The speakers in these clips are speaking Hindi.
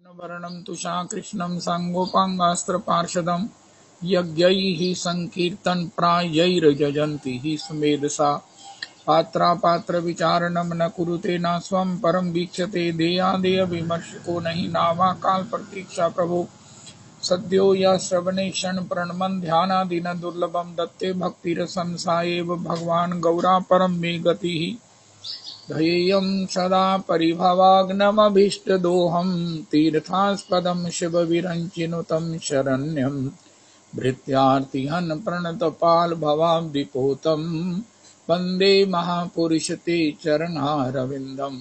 वर्णं तुषा कृष्णं साङ्गोपाङ्गास्त्रपार्षदं यज्ञैः सङ्कीर्तनप्रायैर्यजन्ति हि सुमेधसा पात्रापात्रविचारणं न कुरुते न स्वं परं वीक्षते देयादेयविमर्शको नहि नावाकालप्रतीक्षा प्रभो सद्यो यः श्रवणे क्षणप्रणमन् ध्यानादिनदुर्लभं दत्ते भक्तिरसं सा एव भगवान् गौरा परं मे गतिः ध्येयं सदा परिभवाग्नमभीष्टदोहं तीर्थास्पदं शिवविरञ्चिनुतं शरण्यं भृत्यार्तिहन् प्रणतपालभवाब्धिपोतं वन्दे महापुरुष ते चरणारविन्दम्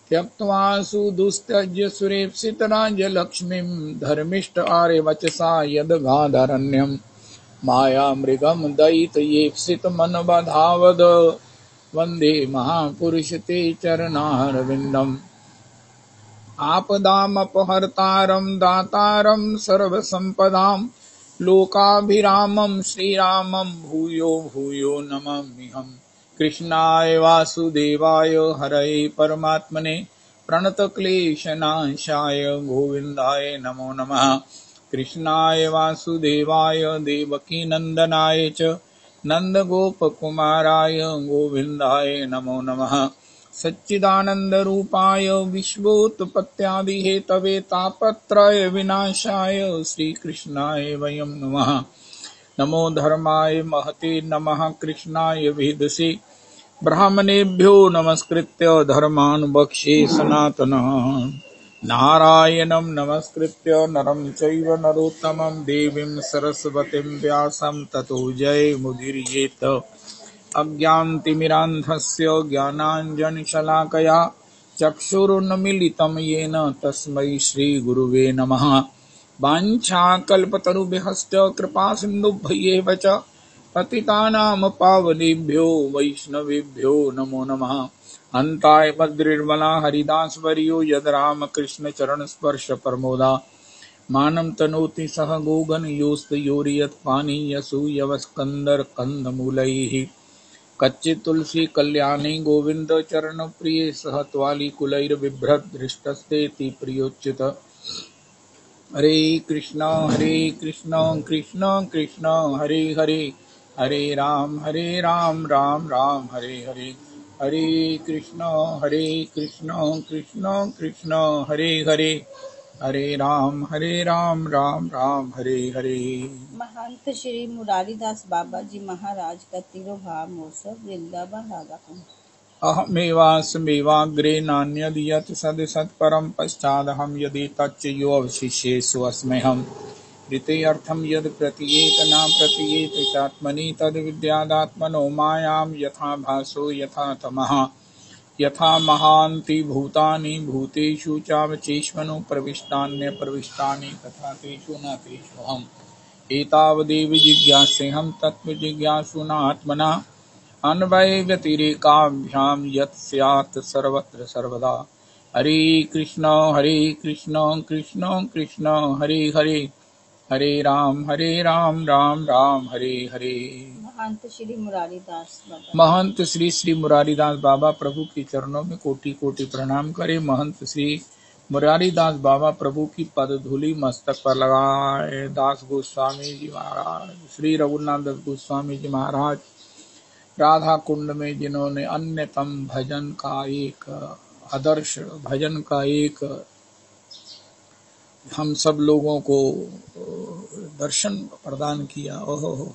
त्यक्त्वा सुदुस्त्यज्य सुरेप्सितराज्यलक्ष्मीं धर्मिष्ठ आर्यवचसा यदगाधरण्यं मायामृगं दयितयेप्सितमनवधावद वन्दे महापुरुष ते चरणारविन्दम् आपदामपहर्तारं दातारं सर्वसम्पदां लोकाभिरामं श्रीरामं भूयो भूयो नमाम्यहम् कृष्णाय वासुदेवाय हरये परमात्मने प्रणतक्लेशनाशाय गोविन्दाय नमो नमः कृष्णाय वासुदेवाय देवकीनन्दनाय च नन्दगोपकुमाराय गोविन्दाय नमो नमः सच्चिदानन्दरूपाय विश्वोत्पत्त्यादिहेतवे तापत्रय विनाशाय श्रीकृष्णाय वयं नमः नमो धर्माय महते नमः कृष्णाय वेदसे ब्राह्मणेभ्यो नमस्कृत्य धर्मान् वक्ष्ये सनातनः नारायणं नमस्कृत्य नरं चैव नरोत्तमं देवीं सरस्वतीं व्यासं ततो जयमुदीरयेत् अज्ञानतिमिरान्धस्य ज्ञानाञ्जनशलाकया चक्षुरुन्मीलितं येन तस्मै श्रीगुरुवे नमः वाञ्छाकल्पतरुभ्यश्च कृपासिन्धुभ्यैव च पतितानां पावनेभ्यो वैष्णवेभ्यो नमो नमः अन्ताय बद्रिर्मला हरिदासवर्यो यद् रामकृष्णचरणस्पर्श प्रमोदा मानं तनोति सह गोगनयोस्तयोर्यत्पानीयसूयवस्कन्दर्कन्दमूलैः कच्चित् तुलसी कल्याणी गोविंद चरण प्रिय सहत्वाली कुलैर्बिभ्रदृष्टस्तेति प्रियोच्युत हरे कृष्ण कृष्ण कृष्ण हरे हरे हरे राम राम राम हरे हरे हरे कृष्ण कृष्ण कृष्ण हरे हरे हरे राम राम राम हरे हरे। महंत श्री मुरारीदास बाबा जी महाराज का तिरुभाव महोत्सव वृंदावन राधाकुंड। अहमेवास्मेवाग्रे नान्यद् यत् सत्परं पश्चादहं यदि तच्च यो अवशिष्येषु अस्म्यहम् ऋतेऽर्थं यद् प्रतीयेत न प्रतीयेत चात्मनि तद्विद्यादात्मनो मायां यथा भासो यथा तमः यथा महान्ति भूतानि भूतेषु चावचेष्मनो प्रविष्टान्यप्रविष्टानि तथा तेषु न तेष्वहम् एतावदेव जिज्ञासेऽहं तत्त्वजिज्ञासुना अन्वय व्यतिरेकाभ्यां यत् स्यात् सर्वत्र सर्वदा हरे कृष्ण कृष्ण कृष्ण हरे हरे हरे राम राम हरे हरे। महंत श्री मुरारीदास बाबा महंत श्री मुरारीदास बाबा प्रभु के चरणों में कोटि कोटि प्रणाम करे। महंत श्री मुरारीदास बाबा प्रभु की पद धूलि मस्तक पर लगाए। दास गोस्वामी जी महाराज, श्री रघुनाथ दास गोस्वामी जी महाराज राधा कुंड में जिन्होंने अन्यतम भजन का एक आदर्श भजन का एक हम सब लोगों को दर्शन प्रदान किया, ओहो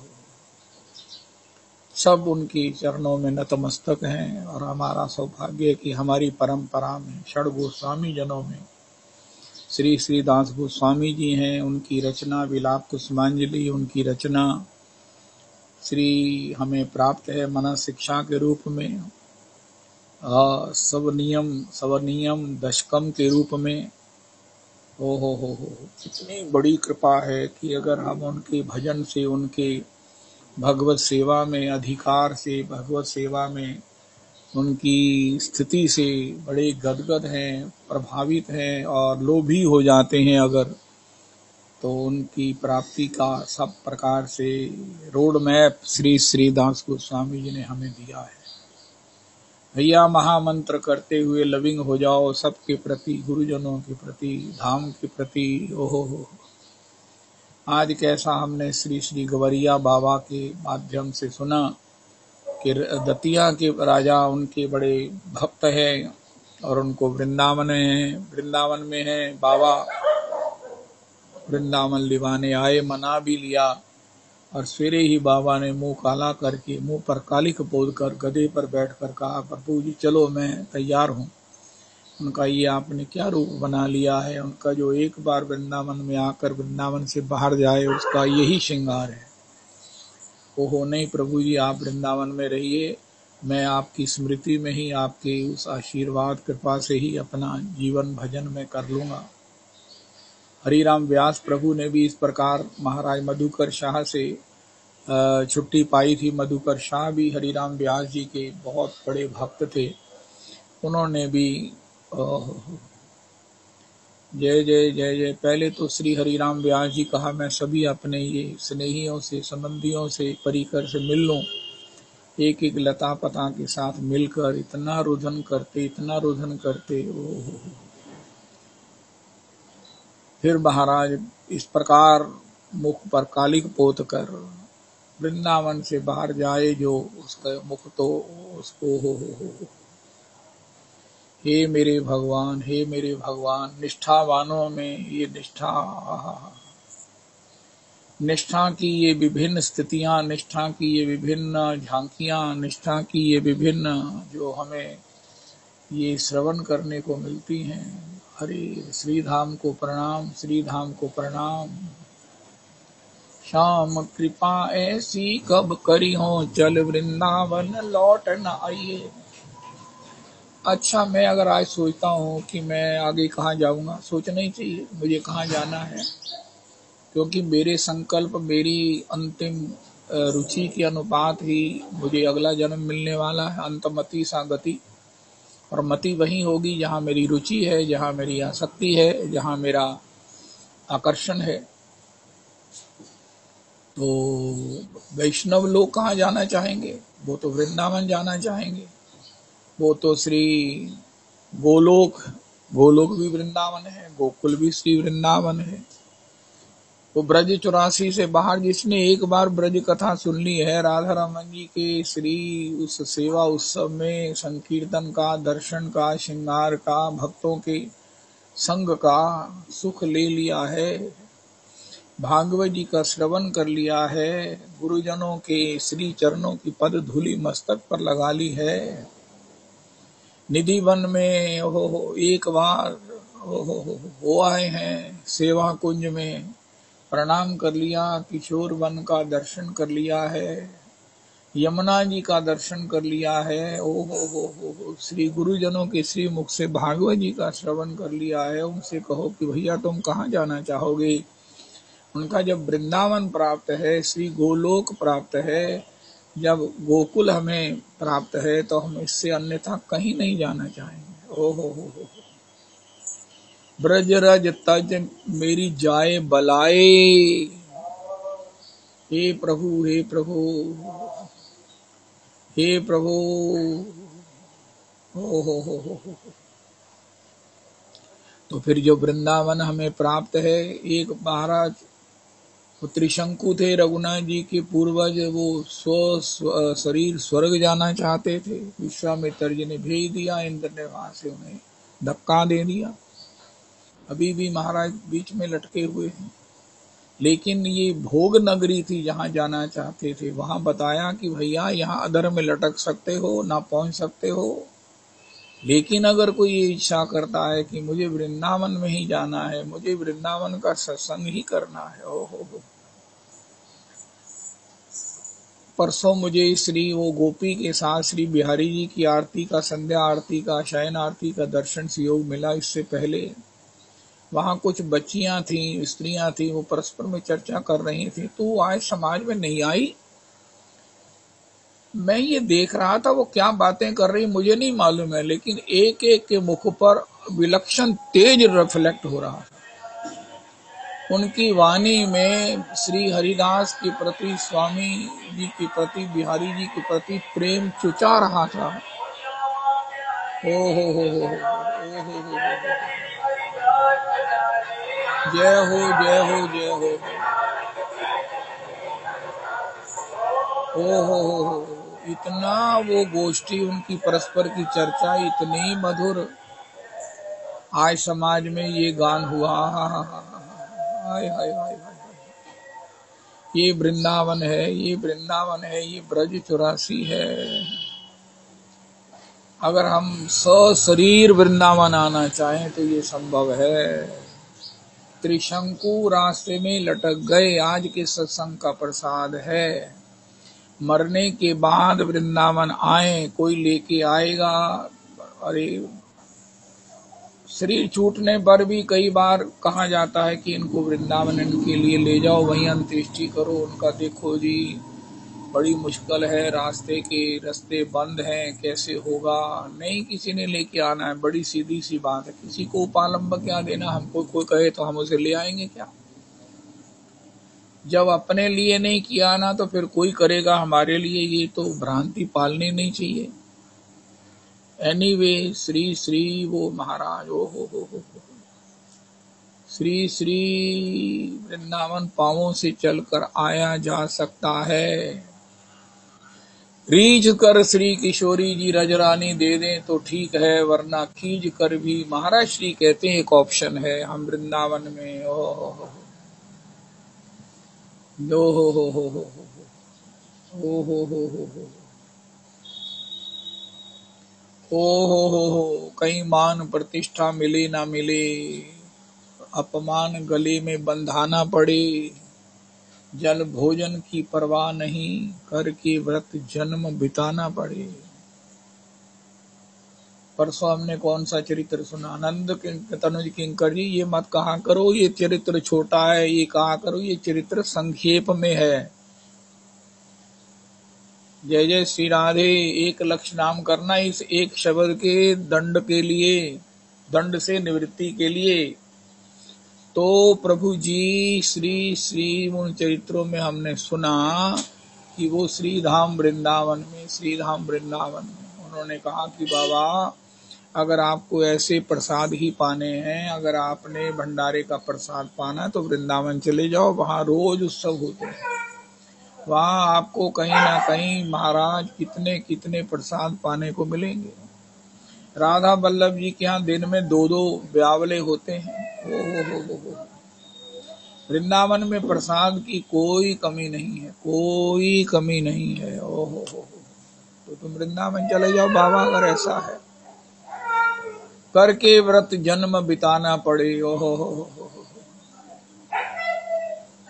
सब उनकी चरणों में नतमस्तक हैं। और हमारा सौभाग्य है कि हमारी परंपरा में षड गोस्वामी जनों में श्री दास गोस्वामी जी हैं। उनकी रचना विलाप कुसुमांजलि, उनकी रचना श्री हमें प्राप्त है मन शिक्षा के रूप में, सवनियम दशकम के रूप में। हो कितनी बड़ी कृपा है कि अगर हम उनके भजन से, उनके भगवत सेवा में अधिकार से, भगवत सेवा में उनकी स्थिति से बड़े गदगद हैं, प्रभावित हैं और लोभी हो जाते हैं अगर, तो उनकी प्राप्ति का सब प्रकार से रोड मैप श्री दास गोस्वामी जी ने हमें दिया है। भैया महामंत्र करते हुए लविंग हो जाओ सबके प्रति, गुरुजनों के प्रति, धाम के प्रति। ओहो हो, आज कैसा हमने श्री श्री गवरिया बाबा के माध्यम से सुना कि दतिया के राजा उनके बड़े भक्त हैं और उनको वृंदावन में है बाबा। वृंदावन लिवाने आए, मना भी लिया और सवेरे ही बाबा ने मुंह काला करके, मुंह पर कालिक पोद कर गधे पर बैठकर कहा, प्रभु जी चलो मैं तैयार हूँ। उनका ये आपने क्या रूप बना लिया है। उनका जो एक बार वृंदावन में आकर वृंदावन से बाहर जाए उसका यही श्रृंगार है। ओहो नहीं प्रभु जी, आप वृंदावन में रहिए, मैं आपकी स्मृति में ही, आपके उस आशीर्वाद कृपा से ही अपना जीवन भजन में कर लूंगा। हरिराम व्यास प्रभु ने भी इस प्रकार महाराज मधुकर शाह से छुट्टी पाई थी। मधुकर शाह भी हरिराम व्यास जी के बहुत बड़े भक्त थे। उन्होंने भी जय जय जय जय, पहले तो श्री हरिराम व्यास जी कहा मैं सभी अपने ये स्नेहियों से, संबंधियों से, परिकर से मिल लूं। एक एक लता पता के साथ मिलकर इतना रुदन करते। फिर महाराज इस प्रकार मुख पर कालिक पोत कर वृंदावन से बाहर जाए जो उसका मुख तो उसको हो। हे मेरे भगवान, हे मेरे भगवान, निष्ठावानों में ये निष्ठा की ये विभिन्न स्थितियां, निष्ठा की ये विभिन्न झांकियां, निष्ठा की ये विभिन्न जो हमें ये श्रवण करने को मिलती हैं। हरे श्रीधाम को प्रणाम, श्रीधाम को प्रणाम। श्याम कृपा ऐसी कब करी हो, चल वृंदावन लौट न आइए। अच्छा, मैं अगर आज सोचता हूँ कि मैं आगे कहाँ जाऊंगा, सोचना ही चाहिए मुझे कहाँ जाना है, क्योंकि मेरे संकल्प, मेरी अंतिम रुचि के अनुपात ही मुझे अगला जन्म मिलने वाला है। अंतमति सा गति, और मति वही होगी जहाँ मेरी रुचि है, जहाँ मेरी आसक्ति है, जहाँ मेरा आकर्षण है। तो वैष्णव लोग कहाँ जाना चाहेंगे, वो तो वृंदावन जाना चाहेंगे। वो तो श्री गोलोक भी वृंदावन है, गोकुल भी श्री वृंदावन है। तो ब्रज 84 से बाहर जिसने एक बार ब्रज कथा सुन ली है, राधा रमन जी के श्री उस सेवा उत्सव में संकीर्तन का, दर्शन का, श्रृंगार का, भक्तों के संग का सुख ले लिया है, भागवत जी का श्रवण कर लिया है, गुरुजनों के श्री चरणों की पद धूलि मस्तक पर लगा ली है, निधि वन में एक बार हो आए हैं, सेवा कुंज में प्रणाम कर लिया, किशोर वन का दर्शन कर लिया है, यमुना जी का दर्शन कर लिया है, ओहो श्री गुरुजनों के श्री मुख से भागवत जी का श्रवण कर लिया है। उनसे कहो कि भैया तुम कहाँ जाना चाहोगे। उनका जब वृंदावन प्राप्त है, श्री गोलोक प्राप्त है, जब गोकुल हमें प्राप्त है, तो हम इससे अन्यथा कहीं नहीं जाना चाहेंगे। ओहो ब्रज रज तज मेरी जाए बलाए, हे प्रभु हे प्रभु हे प्रभु। हो। तो फिर जो वृंदावन हमें प्राप्त है, एक महाराज त्रिशंकु थे, रघुनाथ जी के पूर्वज, वो शरीर स्वर्ग जाना चाहते थे। विश्वामित्र जी ने भेज दिया, इंद्र ने वहां से उन्हें धक्का दे दिया। अभी भी महाराज बीच में लटके हुए हैं। लेकिन ये भोग नगरी थी जहां जाना चाहते थे। वहां बताया कि भैया यहाँ अधर में लटक सकते हो, ना पहुंच सकते हो, लेकिन अगर कोई ये इच्छा करता है कि मुझे वृंदावन में ही जाना है, मुझे वृंदावन का सत्संग ही करना है। ओहो परसों मुझे श्री वो गोपी के साथ श्री बिहारी जी की आरती का, संध्या आरती का, शयन आरती का दर्शन से योग मिला। इससे पहले वहां कुछ बच्चियां थी, स्त्रियां थी, वो परस्पर में चर्चा कर रही थी। तो आज समाज में नहीं आई, मैं ये देख रहा था वो क्या बातें कर रही मुझे नहीं मालूम है, लेकिन एक एक के मुख पर विलक्षण तेज रिफ्लेक्ट हो रहा था। उनकी वाणी में श्री हरिदास के प्रति, स्वामी जी के प्रति, बिहारी जी के प्रति प्रेम चुचा रहा था। ओ हो हो। जय हो जय हो जय हो। ओ हो। इतना वो गोष्ठी उनकी परस्पर की चर्चा इतनी मधुर आज समाज में ये गान हुआ। हाय हाय हाय हाय। ये वृंदावन है, ये वृंदावन है, ये ब्रज 84 है। अगर हम सशरीर वृंदावन आना चाहें तो ये संभव है। त्रिशंकु रास्ते में लटक गए, आज के सत्संग का प्रसाद है। मरने के बाद वृंदावन आए, कोई लेके आएगा। अरे शरीर छूटने पर भी कई बार कहा जाता है कि इनको वृंदावन इनके लिए ले जाओ, वहीं अंत्येष्टि करो उनका। देखो जी बड़ी मुश्किल है, रास्ते बंद हैं, कैसे होगा। नहीं, किसी ने लेके आना है, बड़ी सीधी सी बात है। किसी को उपालंब क्या देना, हमको कोई कहे तो हम उसे ले आएंगे क्या। जब अपने लिए नहीं किया ना तो फिर कोई करेगा हमारे लिए, ये तो भ्रांति पालनी नहीं चाहिए। एनीवे श्री श्री वो महाराज ओ हो। श्री श्री वृंदावन पांवों से चलकर आया जा सकता है। रीझ कर श्री किशोरी जी रजरानी दे दें तो ठीक है, वरना खींच कर भी महाराज श्री कहते हैं एक ऑप्शन है। हम वृंदावन में ओ हो कहीं मान प्रतिष्ठा मिले ना मिले, अपमान गले में बंधाना पड़े, जल भोजन की परवाह नहीं, करके व्रत जन्म बिताना पड़े। परसों हमने कौन सा चरित्र सुना, आनंद तनुज किंकर जी, ये मत कहा करो ये चरित्र छोटा है, ये कहा करो ये चरित्र संक्षेप में है। जय जय श्री राधे। एक लक्ष्य नाम करना इस एक शब्द के दंड के लिए, दंड से निवृत्ति के लिए। तो प्रभु जी श्री श्री उन चरित्रों में हमने सुना कि वो श्रीधाम वृंदावन में उन्होंने कहा कि बाबा अगर आपको ऐसे प्रसाद ही पाने हैं, अगर आपने भंडारे का प्रसाद पाना तो वृंदावन चले जाओ, वहां रोज उत्सव होते हैं। वहां आपको कहीं ना कहीं महाराज कितने कितने प्रसाद पाने को मिलेंगे। राधा वल्लभ जी के यहाँ दिन में 2-2 ब्यावले होते हैं। हो। वृंदावन में प्रसाद की कोई कमी नहीं है, कोई कमी नहीं है। हो। तो तुम वृंदावन चले जाओ बाबा, अगर ऐसा है। करके व्रत जन्म बिताना पड़े। हो।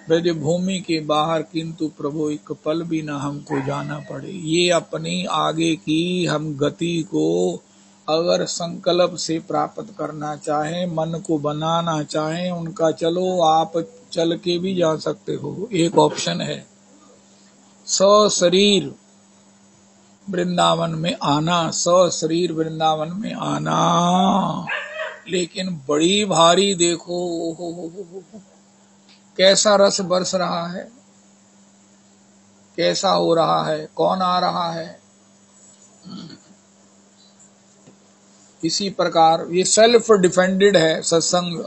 ब्रज भूमि के बाहर किंतु प्रभु एक पल भी न हमको जाना पड़े। ये अपनी आगे की हम गति को अगर संकल्प से प्राप्त करना चाहें, मन को बनाना चाहें उनका, चलो आप चल के भी जा सकते हो, एक ऑप्शन है। सशरीर वृंदावन में आना, सशरीर वृंदावन में आना। लेकिन बड़ी भारी देखो कैसा रस बरस रहा है, कैसा हो रहा है, कौन आ रहा है। इसी प्रकार ये सेल्फ डिफेंडेड है सत्संग।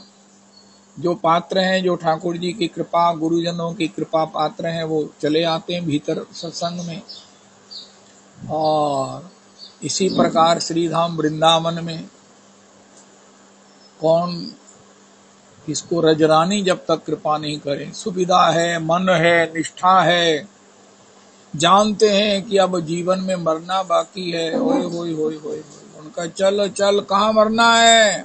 जो पात्र हैं, जो ठाकुर जी की कृपा, गुरुजनों की कृपा पात्र हैं, वो चले आते हैं भीतर सत्संग में। और इसी प्रकार श्रीधाम वृंदावन में कौन इसको रजरानी जब तक कृपा नहीं करे। सुविधा है, मन है, निष्ठा है, जानते हैं कि अब जीवन में मरना बाकी है। ओए होए होए होए, उनका चल चल कहाँ मरना है,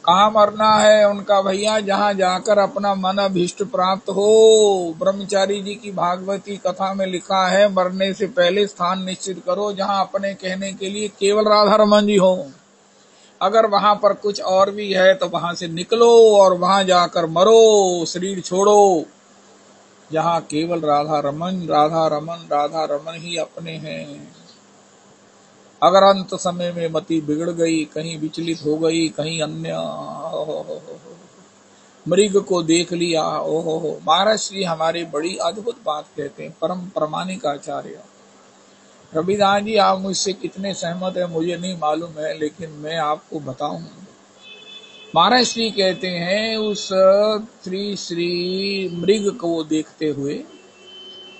कहाँ मरना है उनका भैया, जहाँ जाकर अपना मन अभीष्ट प्राप्त हो। ब्रह्मचारी जी की भागवती कथा में लिखा है, मरने से पहले स्थान निश्चित करो जहाँ अपने कहने के लिए केवल राधा रमन जी हो। अगर वहां पर कुछ और भी है तो वहां से निकलो और वहां जाकर मरो, शरीर छोड़ो। जहां केवल राधा रमन ही अपने हैं। अगर अंत समय में मति बिगड़ गई, कहीं विचलित हो गई, कहीं अन्य मृग को देख लिया, महाराज श्री हमारे बड़ी अद्भुत बात कहते हैं, परम प्रामाणिक आचार्य। रविदास जी आप मुझसे कितने सहमत है मुझे नहीं मालूम है, लेकिन मैं आपको बताऊं। महाराज श्री कहते हैं उस श्री मृग को देखते हुए,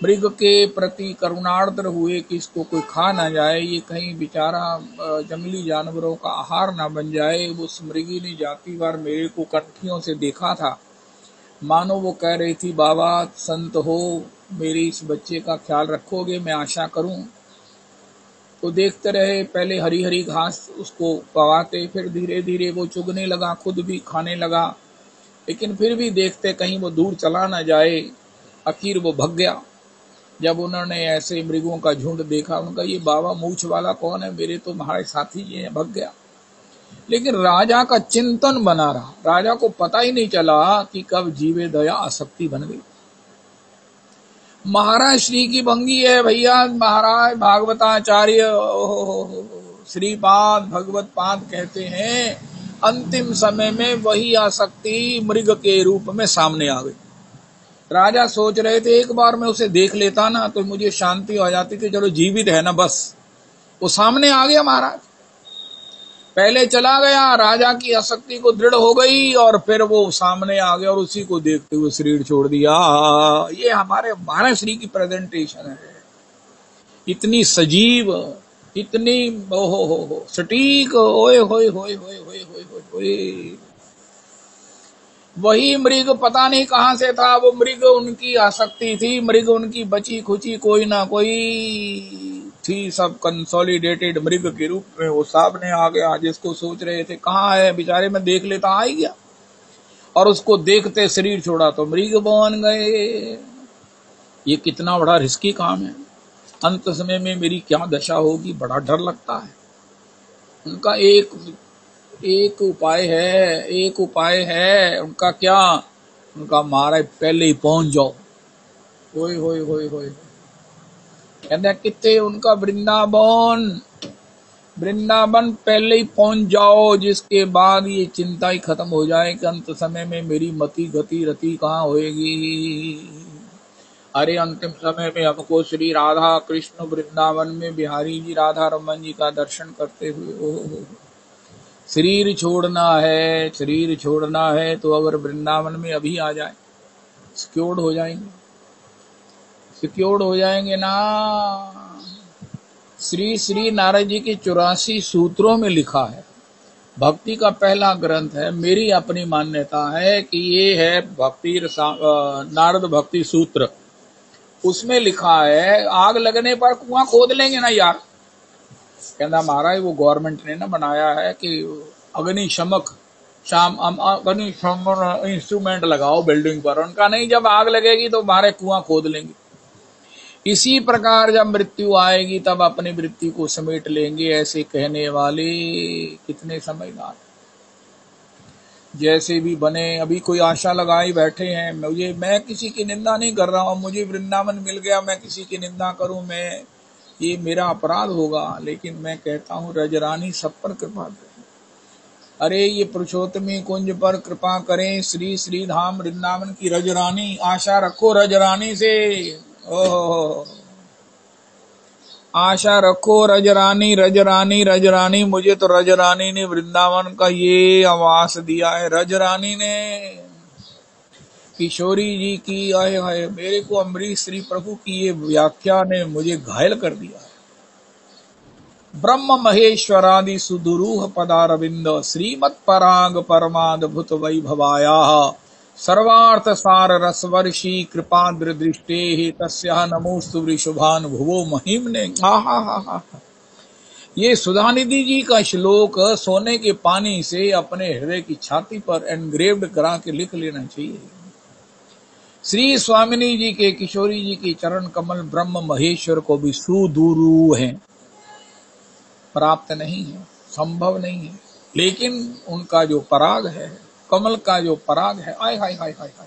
मृग के प्रति करुणार्द्र हुए कि इसको कोई खा ना जाए, ये कहीं बेचारा जंगली जानवरों का आहार ना बन जाए। उस मृगी ने जाती बार मेरे को कंठियों से देखा था, मानो वो कह रही थी बाबा संत हो, मेरे इस बच्चे का ख्याल रखोगे, मैं आशा करूं। तो देखते रहे, पहले हरी हरी घास उसको पवाते, फिर धीरे धीरे वो चुगने लगा, खुद भी खाने लगा, लेकिन फिर भी देखते कहीं वो दूर चला ना जाए। आखिर वो भग गया। जब उन्होंने ऐसे मृगों का झुंड देखा, उनका ये बाबा मूछ वाला कौन है, मेरे तो हमारे साथी ये है, भग गया। लेकिन राजा का चिंतन बना रहा, राजा को पता ही नहीं चला कि कब जीवे दया आसक्ति बन गई। महाराज श्री की भंगी है भैया। महाराज भागवताचार्य श्रीपाद भगवत पाद कहते हैं अंतिम समय में वही आसक्ति मृग के रूप में सामने आ गई। राजा सोच रहे थे एक बार मैं उसे देख लेता ना तो मुझे शांति हो जाती कि चलो जीवित है ना, बस। वो सामने आ गया महाराज, पहले चला गया, राजा की आसक्ति को दृढ़ हो गई और फिर वो सामने आ गया और उसी को देखते हुए शरीर छोड़ दिया। ये हमारे महाराज श्री की प्रेजेंटेशन है, इतनी सजीव, इतनी हो सटीक। ओए होए होए होए होए होए होए। वही मृग पता नहीं कहां से था, वो मृग उनकी आसक्ति थी, मृग उनकी बची खुची कोई ना कोई थी, सब कंसोलिडेटेड मृग के रूप में वो सामने आ गया। जिसको सोच रहे थे कहाँ है बेचारे, में देख लेता, आ ही गया। और उसको देखते शरीर छोड़ा तो मृग बन गए। ये कितना बड़ा रिस्की काम है। अंत समय में मेरी क्या दशा होगी, बड़ा डर लगता है। उनका एक उपाय है उनका। क्या उनका, महाराज पहले ही पहुंच जाओ। होए होए होए होए, कहते कितने उनका वृंदावन पहले ही पहुंच जाओ, जिसके बाद ये चिंता ही खत्म हो जाए कि अंत समय में मेरी मति गति रति कहाँ होएगी। अरे अंतिम समय में हमको श्री राधा कृष्ण वृंदावन में बिहारी जी राधा रमन जी का दर्शन करते हुए शरीर छोड़ना है तो अगर वृंदावन में अभी आ जाए सिक्योर्ड हो जाएंगे ना। श्री नारद जी के 84 सूत्रों में लिखा है, भक्ति का पहला ग्रंथ है। मेरी अपनी मान्यता है कि ये है नारद भक्ति सूत्र। उसमें लिखा है आग लगने पर कुआं खोद लेंगे ना यार। कहना महाराज वो गवर्नमेंट ने ना बनाया है कि अग्निशमन इंस्ट्रूमेंट लगाओ बिल्डिंग पर, उनका नहीं, जब आग लगेगी तो हमारे कुआं खोद लेंगे। इसी प्रकार जब मृत्यु आएगी तब अपनी मृत्यु को समेट लेंगे। ऐसे कहने वाले कितने समझदार, जैसे भी बने। अभी कोई आशा लगाई बैठे हैं, मैं किसी की निंदा नहीं कर रहा हूं, मुझे वृंदावन मिल गया मैं किसी की निंदा करूं, मैं ये मेरा अपराध होगा। लेकिन मैं कहता हूं रजरानी सब पर कृपा करें। अरे ये पुरुषोत्तमी कुंज पर कृपा करें। श्री धाम वृंदावन की रजरानी, आशा रखो रजरानी से। ओह आशा रखो रजरानी। मुझे तो रजरानी ने वृंदावन का ये आवास दिया है। रजरानी ने किशोरी जी की, आए हाय, मेरे को अमरीश श्री प्रभु की ये व्याख्या ने मुझे घायल कर दिया है। ब्रह्म महेश्वरादि सुदुरूह पदारविंद श्रीमत् पराग परमाद्भुत वैभवाया सर्वार्थ सार रसवर्षी कृपाद्र दृष्टे तस्या नमोस्तु वृषभानुभुवो महिम्ने। ये सुधानिधि जी का श्लोक सोने के पानी से अपने हृदय की छाती पर एनग्रेव्ड करा के लिख लेना चाहिए। श्री स्वामिनी जी के, किशोरी जी के चरण कमल ब्रह्म महेश्वर को भी सुदूरू है, प्राप्त नहीं है, संभव नहीं है। लेकिन उनका जो पराग है, कमल का जो पराग है, आय हाय हाय हाय हाय।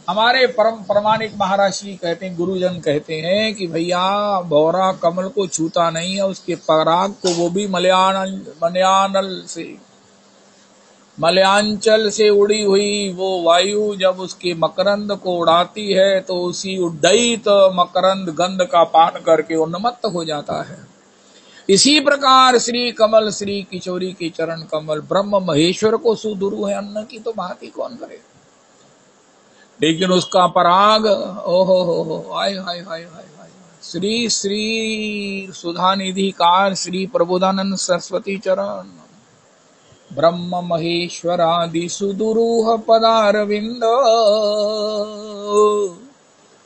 हमारे परम प्रमाणिक महाराज श्री कहते हैं, गुरुजन कहते हैं कि भैया भौरा कमल को छूता नहीं है, उसके पराग को वो भी मलयानल से मलयांचल से उड़ी हुई वो वायु जब उसके मकरंद को उड़ाती है तो उसी उड्डयित मकरंद गंध का पान करके उन्मत्त हो जाता है। इसी प्रकार श्री कमल श्री किशोरी के चरण कमल ब्रह्म महेश्वर को सुदुरु है अन्न की तो भांति कौन करे, लेकिन उसका पराग ओहो हो हाय हाय हाय हाय हाय। श्री श्री सुधा निधिकार श्री प्रबोधानंद सरस्वती चरण ब्रह्म महेश्वरादि सुदुरूह पदारविंद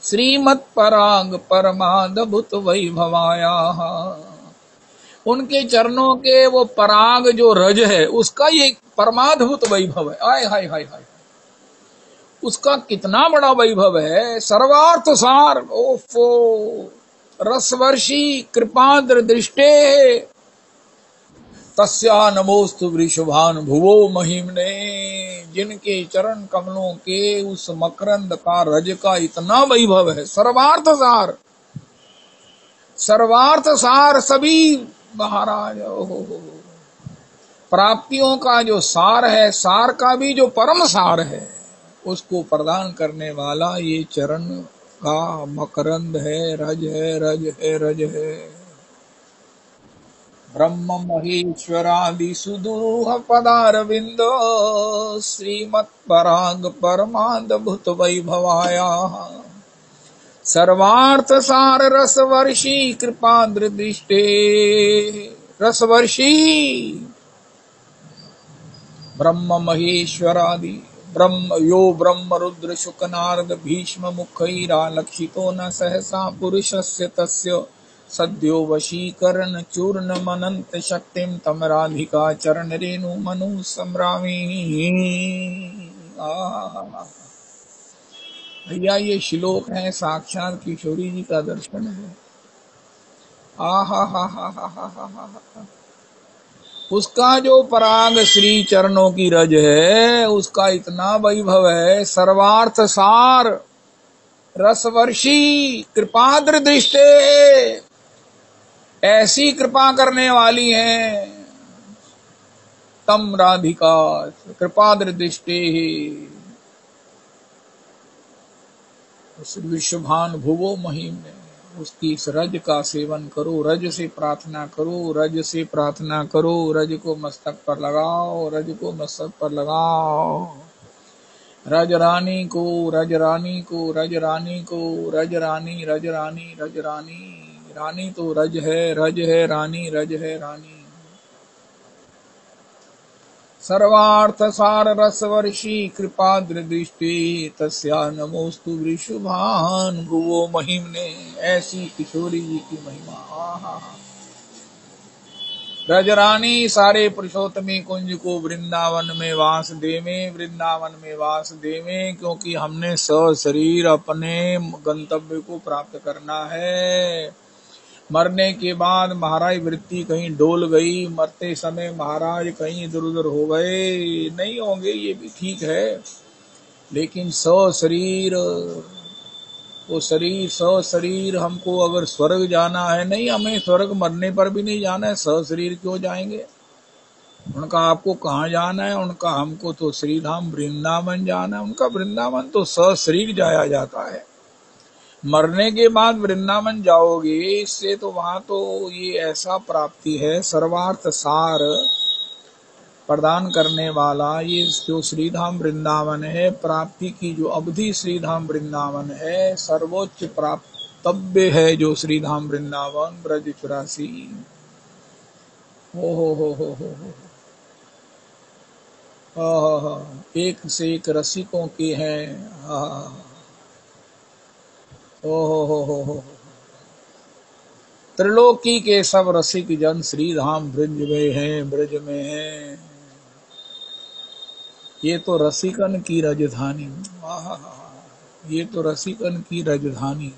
श्रीमत् पराग परमाद्भुत वैभवाया। उनके चरणों के वो पराग जो रज है उसका ये परमाद्भुत वैभव है। आय हाय हाय हाय, उसका कितना बड़ा वैभव है। सर्वार्थ सार ओफो रसवर्षी कृपाद्र दृष्टे तस्या नमोस्तु वृषभान भुवो महिमने। जिनके चरण कमलों के उस मकरंद का रज का इतना वैभव है। सर्वार्थ सार, सर्वार्थ सार सभी महाराज प्राप्तियों का जो सार है, सार का भी जो परम सार है, उसको प्रदान करने वाला ये चरण का मकरंद है, रज है, रज है, रज है। ब्रह्म महेश्वरादि सुदूह पदारविंद श्रीमत् पराग परमाद्भुत वैभवाया। सर्वार्थ सार रसवर्षी कृपाद्र दृष्टे, रसवर्षी ब्रह्म महेश्वरादि ब्रह्म यो ब्रह्म रुद्र शुक नारद भीष्म मुखैरालक्षितो न सहसा पुरुषस्य तस्य सद्यो वशीकरण चूर्ण मनंत शक्तिम तम राधिका चरण रेणु मनु सम्रामी। भैया ये श्लोक है साक्षात किशोरी जी का दर्शन है। आहा हा हा हा हा हा हा। उसका जो पराग श्री चरणों की रज है उसका इतना वैभव है। सर्वार्थ सार रसवर्षी कृपाद्र दृष्टे, ऐसी कृपा करने वाली है तम राधिका कृपाद्र दृष्टे। विश्वभान भुवो महिम ने उसकी इस रज का सेवन करो, रज से प्रार्थना करो, रज से प्रार्थना करो। रज को मस्तक पर लगाओ, रज को मस्तक पर लगाओ। रज रानी को, रज रानी को, रज रानी को, रज रानी, रज रानी, रज रानी। रानी तो रज है रानी, रज है रानी। सर्वार्थ सार रसवर्षी कृपाद्र दृष्टि तस्या नमोस्तु वृषभान भुवो महिमने। ऐसी किशोरी जी की महिमा। रजरानी सारे पुरुषोत्तमी कुंज को वृंदावन में वास देवे, वृंदावन में वास देवे। क्योंकि हमने सशरीर अपने गंतव्य को प्राप्त करना है। मरने के बाद महाराज वृत्ति कहीं डोल गई, मरते समय महाराज कहीं इधर उधर हो गए, नहीं होंगे ये भी ठीक है, लेकिन सशरीर वो शरीर सशरीर हमको अगर स्वर्ग जाना है, नहीं हमें स्वर्ग मरने पर भी नहीं जाना है, सशरीर क्यों जाएंगे। उनका आपको कहाँ जाना है, उनका हमको तो श्रीधाम वृंदावन जाना है। उनका वृंदावन तो सशरीर जाया जाता है, मरने के बाद वृंदावन जाओगे, इससे तो वहां तो ये ऐसा प्राप्ति है। सर्वार्थ सार प्रदान करने वाला ये जो श्रीधाम वृंदावन है, प्राप्ति की जो अवधि श्रीधाम वृंदावन है, सर्वोच्च प्राप्तव्य है जो श्रीधाम वृंदावन ब्रज 84। हो एक से एक रसिकों के हैं। ओहो त्रिलोकी के सब रसिक जन श्रीधाम ब्रज में हैं, ब्रज में हैं। ये तो रसिकन की राजधानी, ये तो रसिकन की राजधानी।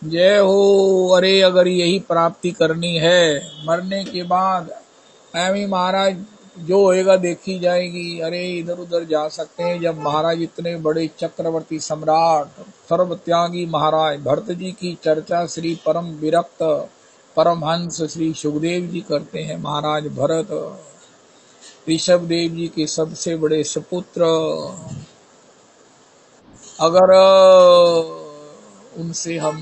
जय हो। अरे अगर यही प्राप्ति करनी है मरने के बाद, एवं महाराज जो होएगा देखी जाएगी। अरे इधर उधर जा सकते हैं जब महाराज इतने बड़े चक्रवर्ती सम्राट सर्वत्यागी महाराज भरत जी की चर्चा श्री परम विरक्त परमहंस श्री सुखदेव जी करते हैं। महाराज भरत ऋषभ देव जी के सबसे बड़े सुपुत्र, अगर उनसे हम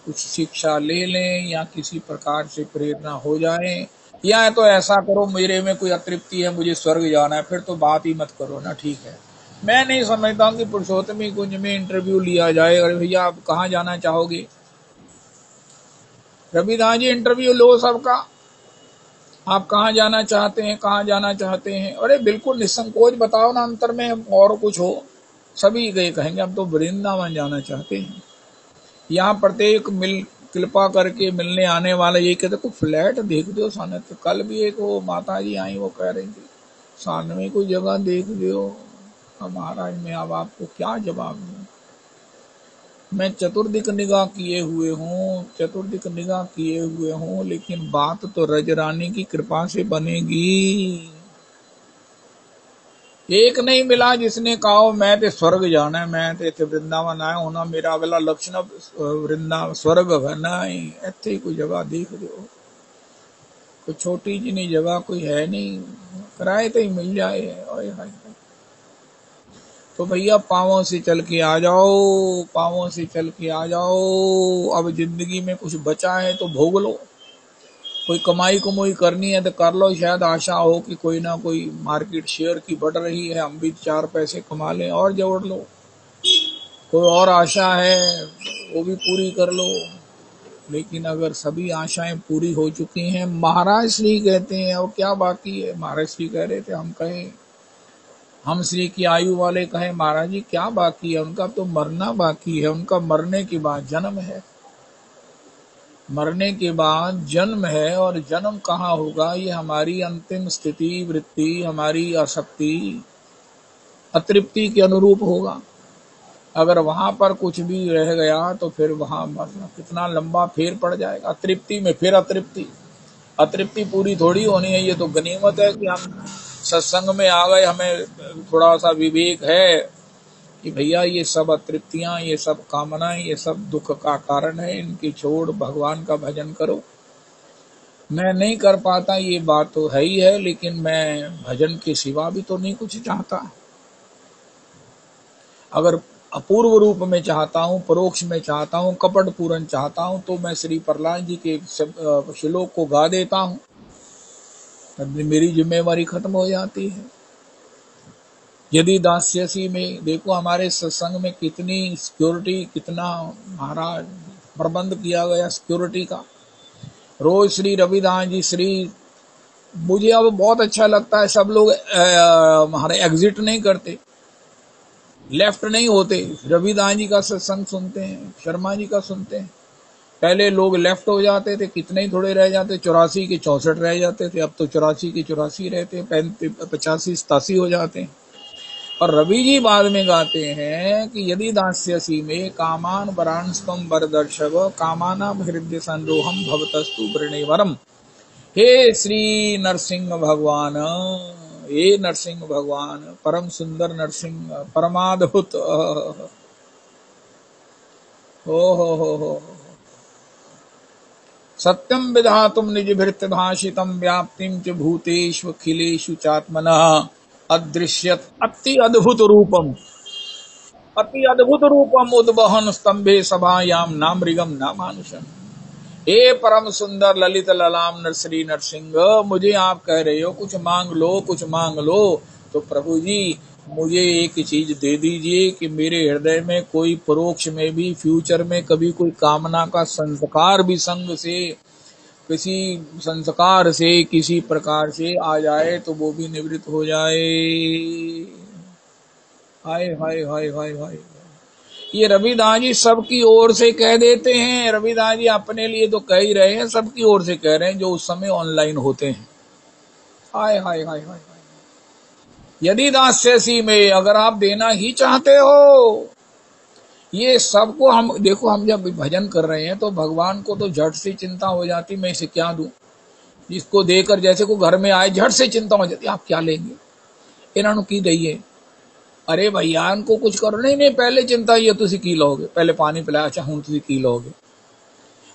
कुछ शिक्षा ले लें या किसी प्रकार से प्रेरणा हो जाए, या तो ऐसा करो मेरे में कोई अतृप्ति है, मुझे स्वर्ग जाना है, फिर तो बात ही मत करो ना, ठीक है। मैं नहीं समझता हूँ कि पुरुषोत्तमी कुंज में इंटरव्यू लिया जाए। अरे भैया आप कहाँ जाना चाहोगे? रविदास जी इंटरव्यू लो सबका, आप कहाँ जाना चाहते हैं, कहाँ जाना चाहते हैं? अरे बिल्कुल निसंकोच बताओ ना, अंतर में और कुछ हो। सभी गए कहेंगे हम तो वृंदावन जाना चाहते हैं। यहाँ प्रत्येक कृपा करके मिलने आने वाला ये कहते को फ्लैट देख दो सामने। तो कल भी एक वो माता जी आई, वो कह रही थी सामने कोई जगह देख दो। अब महाराज मैं अब आपको क्या जवाब दूं? मैं चतुर्दिक निगाह किए हुए हूँ, चतुर्दिक निगाह किए हुए हूँ, लेकिन बात तो रजरानी की कृपा से बनेगी। एक नहीं मिला जिसने कहा मैं तो स्वर्ग जाना है, मैं तो इतने वृंदावन आया हूं ना, मेरा अगला लक्ष्य वृंदावन स्वर्ग है ना। इतने कोई जगह देख दो, कोई छोटी जिनी जगह कोई है नहीं, किराए तो ही मिल जाए। तो भैया पांवों से चल के आ जाओ, पांवों से चल के आ जाओ। अब जिंदगी में कुछ बचा है तो भोग लो, कोई कमाई कमाई करनी है तो कर लो। शायद आशा हो कि कोई ना कोई मार्केट शेयर की बढ़ रही है, हम भी 4 पैसे कमा लें और जोड़ लो। कोई और आशा है वो भी पूरी कर लो। लेकिन अगर सभी आशाएं पूरी हो चुकी हैं, महाराज श्री कहते हैं और क्या बाकी है? महाराज श्री कह रहे थे हम कहें, हम श्री की आयु वाले कहें महाराज जी क्या बाकी है? उनका तो मरना बाकी है, उनका मरने के बाद जन्म है, मरने के बाद जन्म है। और जन्म कहाँ होगा? ये हमारी अंतिम स्थिति वृत्ति, हमारी आसक्ति अतृप्ति के अनुरूप होगा। अगर वहां पर कुछ भी रह गया तो फिर वहां कितना लंबा फेर पड़ जाएगा। अतृप्ति में फिर अतृप्ति, अतृप्ति पूरी थोड़ी होनी है। ये तो गनीमत है कि हम सत्संग में आ गए, हमें थोड़ा सा विवेक है कि भैया ये सब अतृप्तियां, ये सब कामनाएं, ये सब दुख का कारण है, इनकी छोड़ भगवान का भजन करो। मैं नहीं कर पाता ये बात तो है ही है, लेकिन मैं भजन के सिवा भी तो नहीं कुछ चाहता। अगर अपूर्व रूप में चाहता हूँ, परोक्ष में चाहता हूँ, कपट पूरन चाहता हूँ, तो मैं श्री प्रहलाद जी के श्लोक को गा देता हूँ, मेरी जिम्मेवारी खत्म हो जाती है। यदि दास्यसी में देखो हमारे सत्संग में कितनी सिक्योरिटी, कितना महाराज प्रबंध किया गया सिक्योरिटी का। रोज श्री रविदास जी मुझे अब बहुत अच्छा लगता है, सब लोग हमारे एग्जिट नहीं करते, लेफ्ट नहीं होते, रविदास जी का सत्संग सुनते हैं, शर्मा जी का सुनते हैं। पहले लोग लेफ्ट हो जाते थे, कितने ही थोड़े रह जाते, 84 के 64 रह जाते थे, अब तो 84 के 84 रहते, 85 87 हो जाते हैं। और रवि जी बाद में गाते हैं कि यदि दास्यसी में कामान वरांस्तम वरदर्शव कामानाम हृदय संरोहम भवतस्तु वृणेवरम। हे श्री नरसिंह भगवान, हे नरसिंह भगवान, परम सुंदर नरसिंह, परमाद्भुत, हो सत्यम विधातुम निज भृत भाषितम व्याप्तिम च भूतेषु अखिलेषु चात्मनः अदृश्यत अति अद्भुत रूपम, अति अद्भुत रूपम उद्वहन स्तंभे सभायाम नामृगम नामानुषम। हे परम सुंदर ललित ललाम नरश्री नरसिंह, मुझे आप कह रहे हो कुछ मांग लो, कुछ मांग लो, तो प्रभु जी मुझे एक चीज दे दीजिए कि मेरे हृदय में कोई परोक्ष में भी फ्यूचर में कभी कोई कामना का संस्कार भी संग से, किसी संस्कार से, किसी प्रकार से आ जाए तो वो भी निवृत्त हो जाए। हाय हाय हाय हाय हाय। ये रविदास जी सबकी ओर से कह देते हैं। रविदास जी अपने लिए तो कह ही रहे हैं, सबकी ओर से कह रहे हैं जो उस समय ऑनलाइन होते हैं। हाय हाय हाय हाय। यदि दास्यसी में अगर आप देना ही चाहते हो, ये सबको हम देखो, हम जब भजन कर रहे हैं तो भगवान को तो झट से चिंता हो जाती, मैं इसे क्या दूं। इसको देकर जैसे को घर में आए झट से चिंता हो जाती, आप क्या लेंगे, इन्होंने की दइए। अरे भैया इनको कुछ करो, नहीं नहीं पहले चिंता ये तुसी की लोगे, पहले पानी पिलाया, अच्छा हूं तुसी की लोगे।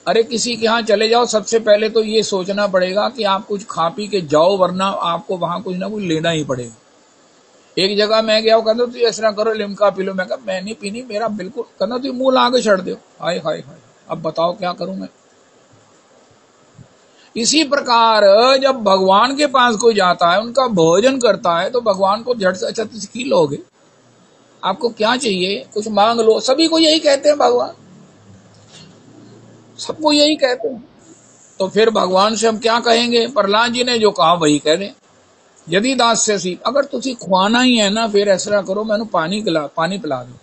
अरे किसी के यहाँ चले जाओ, सबसे पहले तो ये सोचना पड़ेगा कि आप कुछ खा पी के जाओ, वरना आपको वहां कुछ ना कुछ लेना ही पड़ेगा। एक जगह मैं गया, कहता तू ऐसा करो लिम्का पी लो, मैं कहा मैं नहीं पीनी, मेरा बिल्कुल, कहना तू मुंह ला के छड़ दो। हाय हाय हाय, अब बताओ क्या करूं मैं। इसी प्रकार जब भगवान के पास कोई जाता है, उनका भोजन करता है, तो भगवान को झट से अच्छा की लोगे, आपको क्या चाहिए, कुछ मांग लो। सभी को यही कहते हैं भगवान, सबको यही कहते हैं। तो फिर भगवान से हम क्या कहेंगे? प्रहलाद जी ने जो कहा वही कह दें। यदि दास्य सी, अगर तुसी खुआना ही है ना, फिर ऐसा करो मैनू पानी पिला दो।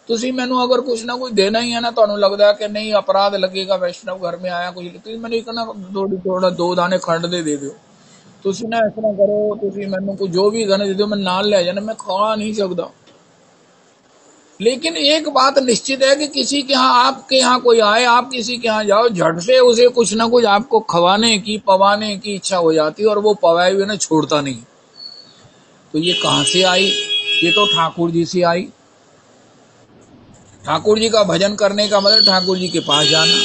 तुसी मैनू अगर कुछ ना कुछ देना ही है ना, तो लगता है कि नहीं अपराध लगेगा, वैष्णव घर में आया कुछ, तुसी मैंने इतना थोड़ा 2 दाने खंड दे दो। तुसी ना ऐसा करो, तुसी मैनू को जो भी गन दे दो, मैं नाल ले जाना, मैं खा नहीं सकता। लेकिन एक बात निश्चित है कि किसी के यहाँ, आपके यहाँ कोई आए, आप किसी के यहाँ जाओ, झट से उसे कुछ ना कुछ आपको खवाने की पवाने की इच्छा हो जाती है, और वो पवाए हुए ना छोड़ता नहीं। तो ये कहां से आई? ये तो ठाकुर जी से आई। ठाकुर जी का भजन करने का मतलब ठाकुर जी के पास जाना।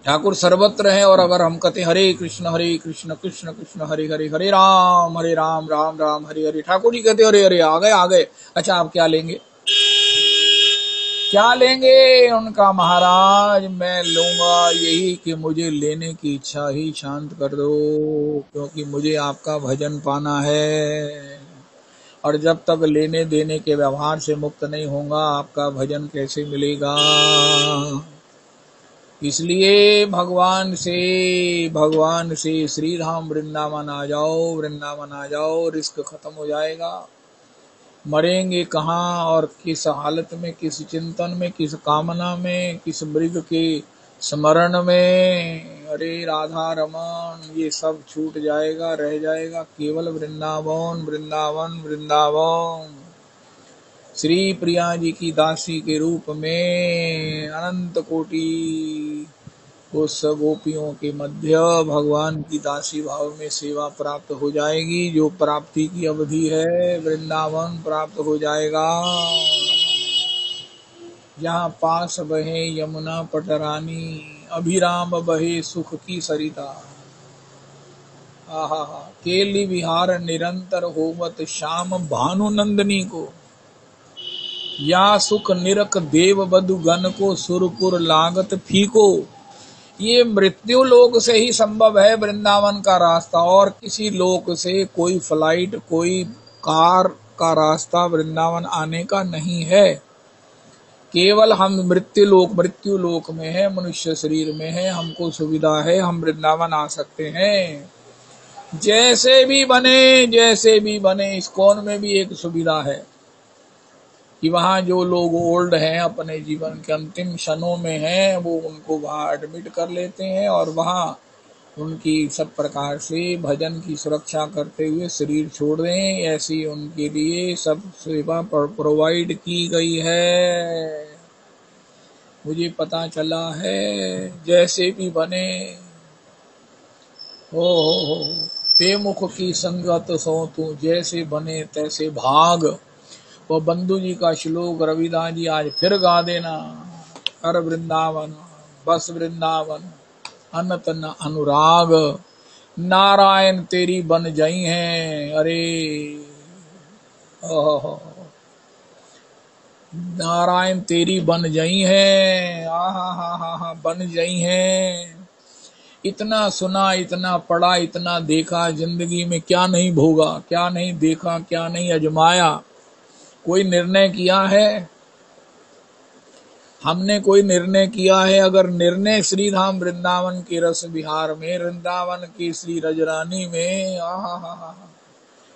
ठाकुर सर्वत्र है, और अगर हम कहते हरे कृष्ण कृष्ण कृष्ण हरे हरे, हरे राम राम राम हरे हरे, ठाकुर जी कहते हरे हरे, आ गए। अच्छा आप क्या लेंगे? क्या लेंगे? उनका महाराज मैं लूंगा यही कि मुझे लेने की इच्छा ही शांत कर दो, क्योंकि मुझे आपका भजन पाना है, और जब तक लेने देने के व्यवहार से मुक्त नहीं होगा, आपका भजन कैसे मिलेगा। इसलिए भगवान से श्री राम वृंदावन आ जाओ, रिस्क खत्म हो जाएगा। मरेंगे कहाँ और किस हालत में, किस चिंतन में, किस कामना में, किस मृग के स्मरण में। अरे राधा रमन, ये सब छूट जाएगा, रह जाएगा केवल वृंदावन वृंदावन वृंदावन। श्री प्रिया जी की दासी के रूप में अनंत कोटि उस गोपियों के मध्य भगवान की दासी भाव में सेवा प्राप्त हो जाएगी। जो प्राप्ति की अवधि है, वृंदावन प्राप्त हो जाएगा। जहाँ पास बहे यमुना पटरानी, अभिराम बहे सुख की सरिता। आहा, केली विहार निरंतर होवत श्याम भानु नंदनी को, या सुख निरख देव बधु गण को, सुरपुर लागत फीको। ये मृत्यु लोक से ही संभव है वृंदावन का रास्ता, और किसी लोक से कोई फ्लाइट, कोई कार का रास्ता वृंदावन आने का नहीं है। केवल हम मृत्यु लोक में है, मनुष्य शरीर में है, हमको सुविधा है, हम वृंदावन आ सकते हैं। जैसे भी बने, इस्कॉन में भी एक सुविधा है कि वहाँ जो लोग ओल्ड हैं, अपने जीवन के अंतिम क्षणों में हैं, वो उनको वहाँ एडमिट कर लेते हैं, और वहाँ उनकी सब प्रकार से भजन की सुरक्षा करते हुए शरीर छोड़ दें, ऐसी उनके लिए सब सेवा प्रोवाइड की गई है। मुझे पता चला है, जैसे भी बने हो बेमुख की संगत सो तू, जैसे बने तैसे भाग। वो बंधु जी का श्लोक रविदास जी आज फिर गा देना। हर वृंदावन बस वृंदावन अनत न अनुराग, नारायण तेरी बन जाई हैं। अरे नारायण तेरी बन जाई हैं, हा बन जाई हैं। इतना सुना, इतना पढ़ा, इतना देखा, जिंदगी में क्या नहीं भोगा, क्या नहीं देखा, क्या नहीं अजमाया। कोई निर्णय किया है? हमने कोई निर्णय किया है? अगर निर्णय श्री धाम वृंदावन के रस विहार में, वृंदावन की श्री रजरानी में, आहा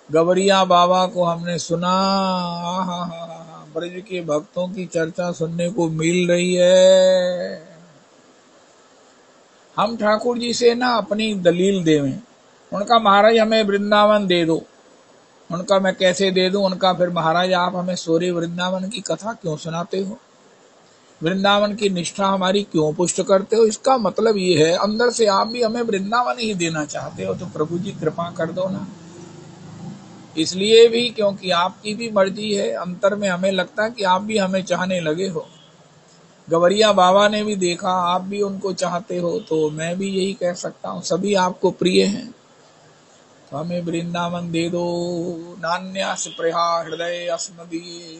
गवरिया बाबा को हमने सुना, आहा ब्रज के भक्तों की चर्चा सुनने को मिल रही है। हम ठाकुर जी से ना अपनी दलील देवें। उनका महाराज हमें वृंदावन दे दो। उनका मैं कैसे दे दूं? उनका फिर महाराज आप हमें सोरे वृंदावन की कथा क्यों सुनाते हो? वृंदावन की निष्ठा हमारी क्यों पुष्ट करते हो? इसका मतलब ये है अंदर से आप भी हमें वृंदावन ही देना चाहते हो, तो प्रभु जी कृपा कर दो ना। इसलिए भी क्योंकि आपकी भी मर्जी है, अंतर में हमें लगता है कि आप भी हमें चाहने लगे हो। गवरिया बाबा ने भी देखा, आप भी उनको चाहते हो, तो मैं भी यही कह सकता हूँ, सभी आपको प्रिय हैं, तो हमें वृंदावन दे दो। नान्यास प्रहा हृदय अस्मदीय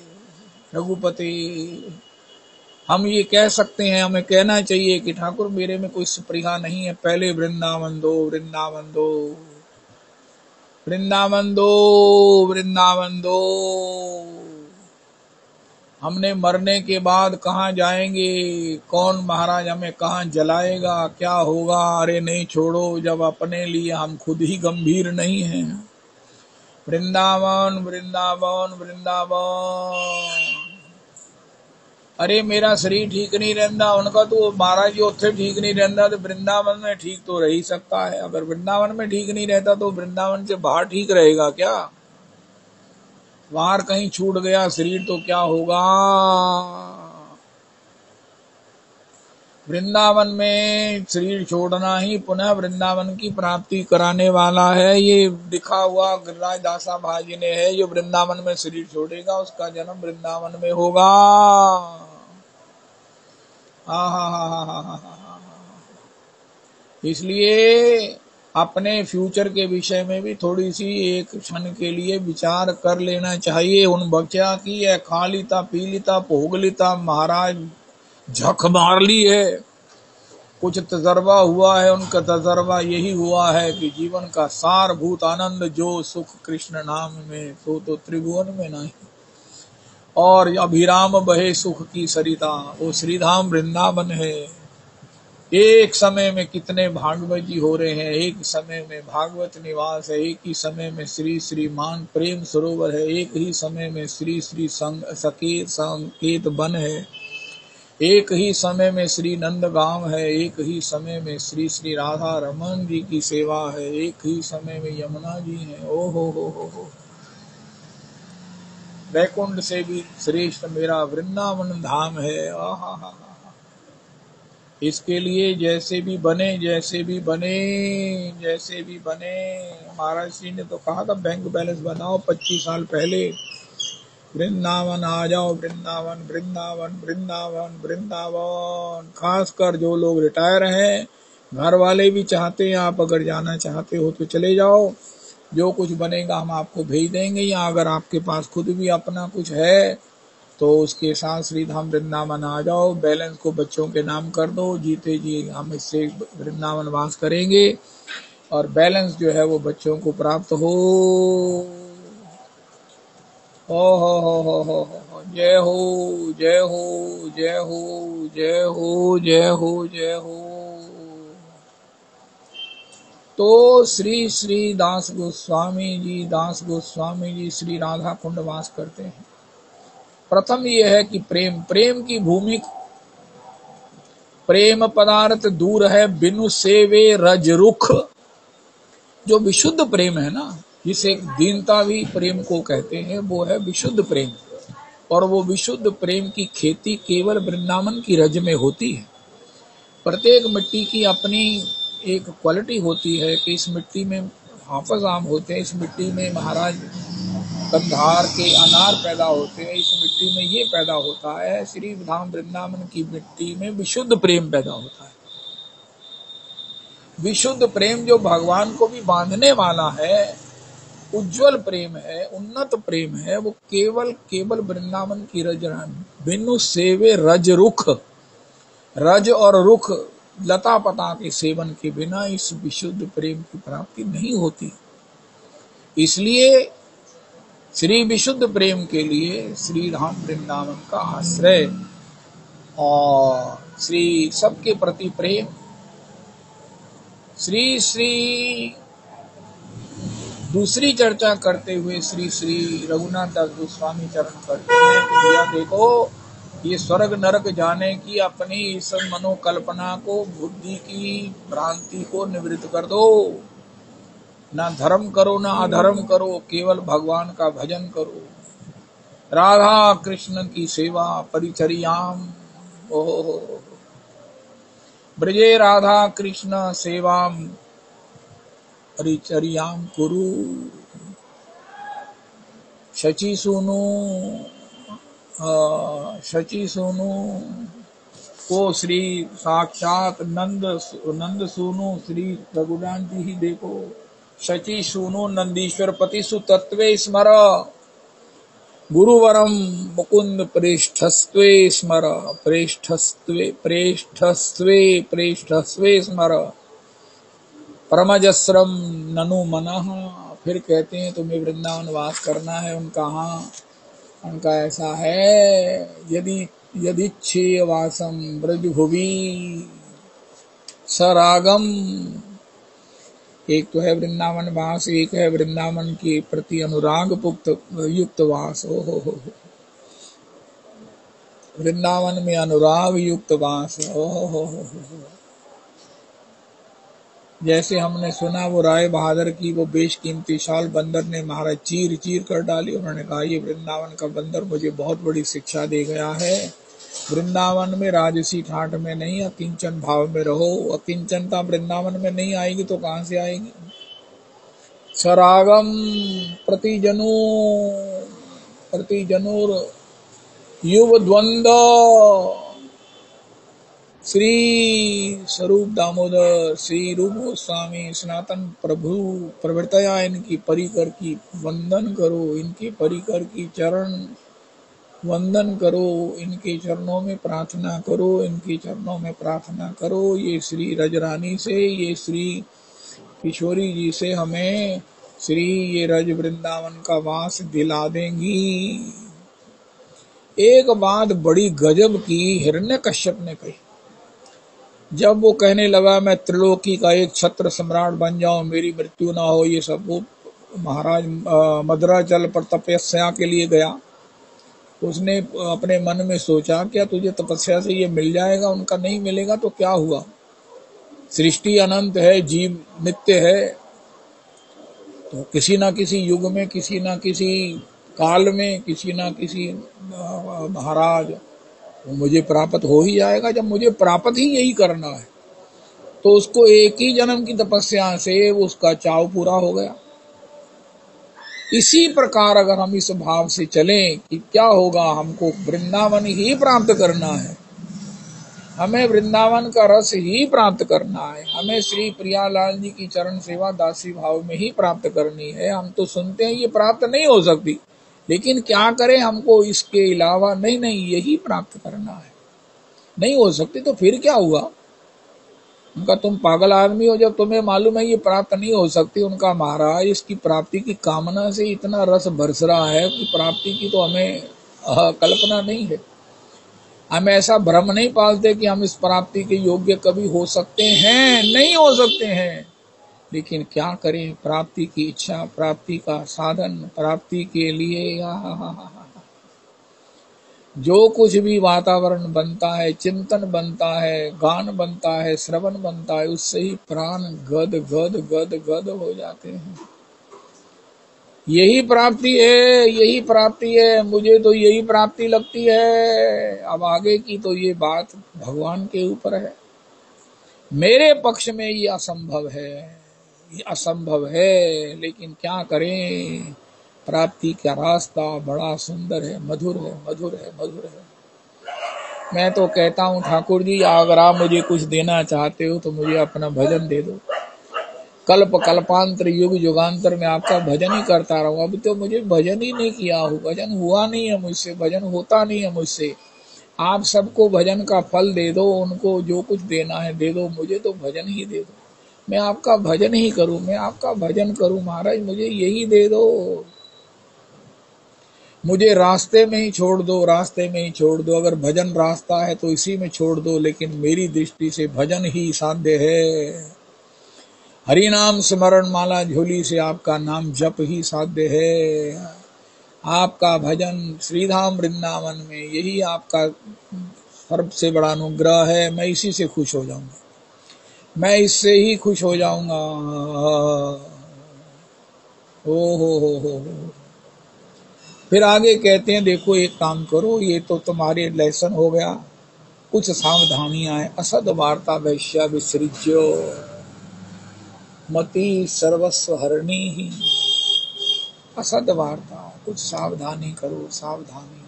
रघुपति। हम ये कह सकते हैं, हमें कहना चाहिए कि ठाकुर मेरे में कोई स्पृहा नहीं है, पहले वृंदावन दो, वृंदावन दो, वृंदावन दो, वृंदावन दो। हमने मरने के बाद कहाँ जाएंगे, कौन महाराज हमें कहाँ जलाएगा, क्या होगा? अरे नहीं छोड़ो, जब अपने लिए हम खुद ही गंभीर नहीं हैं। वृंदावन वृंदावन वृंदावन। अरे मेरा शरीर ठीक नहीं रहता, उनका तो महाराज जी उत्थे ठीक नहीं रहता, तो वृंदावन में ठीक तो रह ही सकता है। अगर वृंदावन में ठीक नहीं रहता तो वृंदावन से बाहर ठीक रहेगा क्या? बाहर कहीं छूट गया शरीर तो क्या होगा? वृंदावन में शरीर छोड़ना ही पुनः वृंदावन की प्राप्ति कराने वाला है। ये लिखा हुआ गिरिराज दासा भाजी ने है, जो वृंदावन में शरीर छोड़ेगा उसका जन्म वृंदावन में होगा। इसलिए अपने फ्यूचर के विषय में भी थोड़ी सी एक क्षण के लिए विचार कर लेना चाहिए। उन बच्चा की है खा लीता पी लीता भोग लीता, महाराज झक मार ली है, कुछ तजर्बा हुआ है। उनका तजर्बा यही हुआ है कि जीवन का सारभूत आनंद जो सुख कृष्ण नाम में, तो त्रिभुवन में नहीं। और अभिराम बहे सुख की सरिता, वो श्रीधाम वृंदावन है। एक समय में कितने भागवत जी हो रहे हैं, एक समय में भागवत निवास है, एक ही समय में श्री श्रीमान प्रेम सरोवर है, एक ही समय में श्री श्री सकेत संकेत वन है, एक ही समय में श्री नंदगांव है, एक ही समय में श्री श्री राधा रमन जी की सेवा है, एक ही समय में यमुना जी हैं। ओ हो वैकुंठ से भी श्रेष्ठ मेरा वृंदावन धाम है। आहा। इसके लिए जैसे भी बने, जैसे भी बने, जैसे भी बने, महाराज जी ने तो कहा था बैंक बैलेंस बनाओ 25 साल पहले, वृंदावन आ जाओ, वृंदावन वृंदावन वृंदावन वृंदावन। खासकर जो लोग रिटायर हैं, घर वाले भी चाहते हैं, आप अगर जाना चाहते हो तो चले जाओ, जो कुछ बनेगा हम आपको भेज देंगे, या अगर आपके पास खुद भी अपना कुछ है तो उसके साथ श्रीधाम वृंदावन आ जाओ, बैलेंस को बच्चों के नाम कर दो, जीते जी हम इससे वृंदावन वास करेंगे और बैलेंस जो है वो बच्चों को प्राप्त हो। हो जय हो जय हो जय हो जय हो जय हो जय हो। तो श्री श्री दास गोस्वामी जी श्री राधा कुंड वास करते हैं। प्रथम यह है कि प्रेम की भूमि, प्रेम पदार्थ दूर है बिनु सेवे रज रुख। जो विशुद्ध प्रेम है ना, जिसे दीनता भी प्रेम को कहते हैं, वो है विशुद्ध प्रेम। और वो विशुद्ध प्रेम की खेती केवल वृंदावन की रज में होती है। प्रत्येक मिट्टी की अपनी एक क्वालिटी होती है कि इस मिट्टी में हाफज आम होते हैं, इस मिट्टी में महाराज कंधार के अनार पैदा होते हैं, इस मिट्टी में ये पैदा होता है। श्री धाम वृंदावन की मिट्टी में विशुद्ध प्रेम पैदा होता है। विशुद्ध प्रेम जो भगवान को भी बांधने वाला है, उज्जवल प्रेम है, उन्नत प्रेम है, वो केवल वृंदावन की रज, बिनु सेवे रज रुख। रज और रुख लता पता के सेवन के बिना इस विशुद्ध प्रेम की प्राप्ति नहीं होती। इसलिए श्री विशुद्ध प्रेम के लिए श्री धाम वृंदावन का आश्रय और श्री सबके प्रति प्रेम, श्री दूसरी चर्चा करते हुए श्री श्री रघुनाथ दास गोस्वामी चरण करते हैं कि भैया देखो, ये स्वर्ग नरक जाने की अपनी इस मनोकल्पना को, बुद्धि की भ्रांति को निवृत्त कर दो। ना धर्म करो ना अधर्म करो, केवल भगवान का भजन करो। राधा कृष्ण की सेवा परिचर्याम, ओहो ब्रजे राधा कृष्ण सेवाम परिचर्याम कुरु। शची सोनू वो श्री साक्षात नंद सूनु श्री रघुनाथ जी ही देखो। शची सूनु नंदीश्वर पति सुतत्वे स्मर, गुरुवरम मुकुंद प्रेष्ठस्त्वे स्मर, प्रेष्ठस्त्वे स्मर, परमजस्रम ननु मनः। फिर कहते हैं तुम्हें वृंदावन वास करना है। उनका ऐसा है, यदिच्छेय वासम ब्रज भुवि सरागम। एक तो है वृंदावन वास, एक है वृंदावन के प्रति अनुराग युक्त वास। हो वृंदावन में अनुराग युक्त वास। हो जैसे हमने सुना वो राय बहादुर की वो बेशकीमती शाल बंदर ने महाराज चीर चीर कर डाली। उन्होंने कहा ये वृंदावन का बंदर मुझे बहुत बड़ी शिक्षा दे गया है। वृंदावन में राजसी ठाट में नहीं, अकिंचन भाव में रहो। अकिंचनता वृंदावन में नहीं आएगी तो कहां से आएगी। सरागम प्रतिजनुर युव द्वंद्व। श्री स्वरूप दामोदर श्री रूप गोस्वामी सनातन प्रभु प्रवृत्तया इनकी परिकर की वंदन करो, इनके परिकर की चरण वंदन करो, इनके चरणों में प्रार्थना करो, इनके चरणों में प्रार्थना करो। ये श्री रजरानी से, ये श्री किशोरी जी से हमें श्री ये रज वृंदावन का वास दिला देंगी। एक बात बड़ी गजब की हिरण्यकश्यप ने कही। जब वो कहने लगा मैं त्रिलोकी का एक छत्र सम्राट बन जाऊं, मेरी मृत्यु ना हो, ये सब, वो महाराज मद्राचल पर तपस्या के लिए गया। उसने अपने मन में सोचा क्या तुझे तपस्या से ये मिल जाएगा? उनका नहीं मिलेगा तो क्या हुआ? सृष्टि अनंत है, जीव नित्य है, तो किसी ना किसी युग में, किसी ना किसी काल में, किसी ना किसी महाराज वो मुझे प्राप्त हो ही जाएगा। जब मुझे प्राप्त ही यही करना है तो उसको एक ही जन्म की तपस्या से उसका चाव पूरा हो गया। इसी प्रकार अगर हम इस भाव से चलें कि क्या होगा, हमको वृंदावन ही प्राप्त करना है, हमें वृंदावन का रस ही प्राप्त करना है, हमें श्री प्रियालाल जी की चरण सेवा दासी भाव में ही प्राप्त करनी है। हम तो सुनते हैं ये प्राप्त नहीं हो सकती, लेकिन क्या करें, हमको इसके अलावा नहीं यही प्राप्त करना है। नहीं हो सकती तो फिर क्या हुआ? उनका तुम पागल आदमी हो जब तुम्हें मालूम है ये प्राप्त नहीं हो सकती। उनका महाराज इसकी प्राप्ति की कामना से इतना रस बरस रहा है कि प्राप्ति की तो हमें कल्पना नहीं है। हम ऐसा भ्रम नहीं पालते कि हम इस प्राप्ति के योग्य कभी हो सकते हैं, नहीं हो सकते हैं। लेकिन क्या करें, प्राप्ति की इच्छा, प्राप्ति का साधन, प्राप्ति के लिए जो कुछ भी वातावरण बनता है, चिंतन बनता है, गान बनता है, श्रवण बनता है, उससे ही प्राण गद गद गद गद हो जाते हैं। यही प्राप्ति है, यही प्राप्ति है, मुझे तो यही प्राप्ति लगती है। अब आगे की तो ये बात भगवान के ऊपर है। मेरे पक्ष में ये असंभव है, ये असंभव है, लेकिन क्या करें, प्राप्ति का रास्ता बड़ा सुंदर है, मधुर है, मधुर है, मधुर है। मैं तो कहता हूँ ठाकुर जी, अगर आप मुझे कुछ देना चाहते हो तो मुझे अपना भजन दे दो। कल्प कल्पांतर युग युगांतर में आपका भजन ही करता रहूं। अभी तो मुझे भजन ही नहीं किया हो, भजन हुआ नहीं है मुझसे, भजन होता नहीं है मुझसे। आप सबको भजन का फल दे दो, उनको जो कुछ देना है दे दो, मुझे तो भजन ही दे दो। मैं आपका भजन ही करूं, मैं आपका भजन करूं महाराज, मुझे यही दे दो। मुझे रास्ते में ही छोड़ दो, रास्ते में ही छोड़ दो। अगर भजन रास्ता है तो इसी में छोड़ दो, लेकिन मेरी दृष्टि से भजन ही साध्य है। हरि नाम स्मरण माला झोली से आपका नाम जप ही साध्य है। आपका भजन श्रीधाम वृंदावन में यही आपका सबसे बड़ा अनुग्रह है। मैं इसी से खुश हो जाऊंगा, मैं इससे ही खुश हो जाऊंगा। हो। फिर आगे कहते हैं, देखो एक काम करो, ये तो तुम्हारे लेसन हो गया, कुछ सावधानियां हैं। असद वार्ता वैश्या विसृज्यो मति सर्वस्व हरणी ही। असद वार्ता, कुछ सावधानी करो, सावधानी।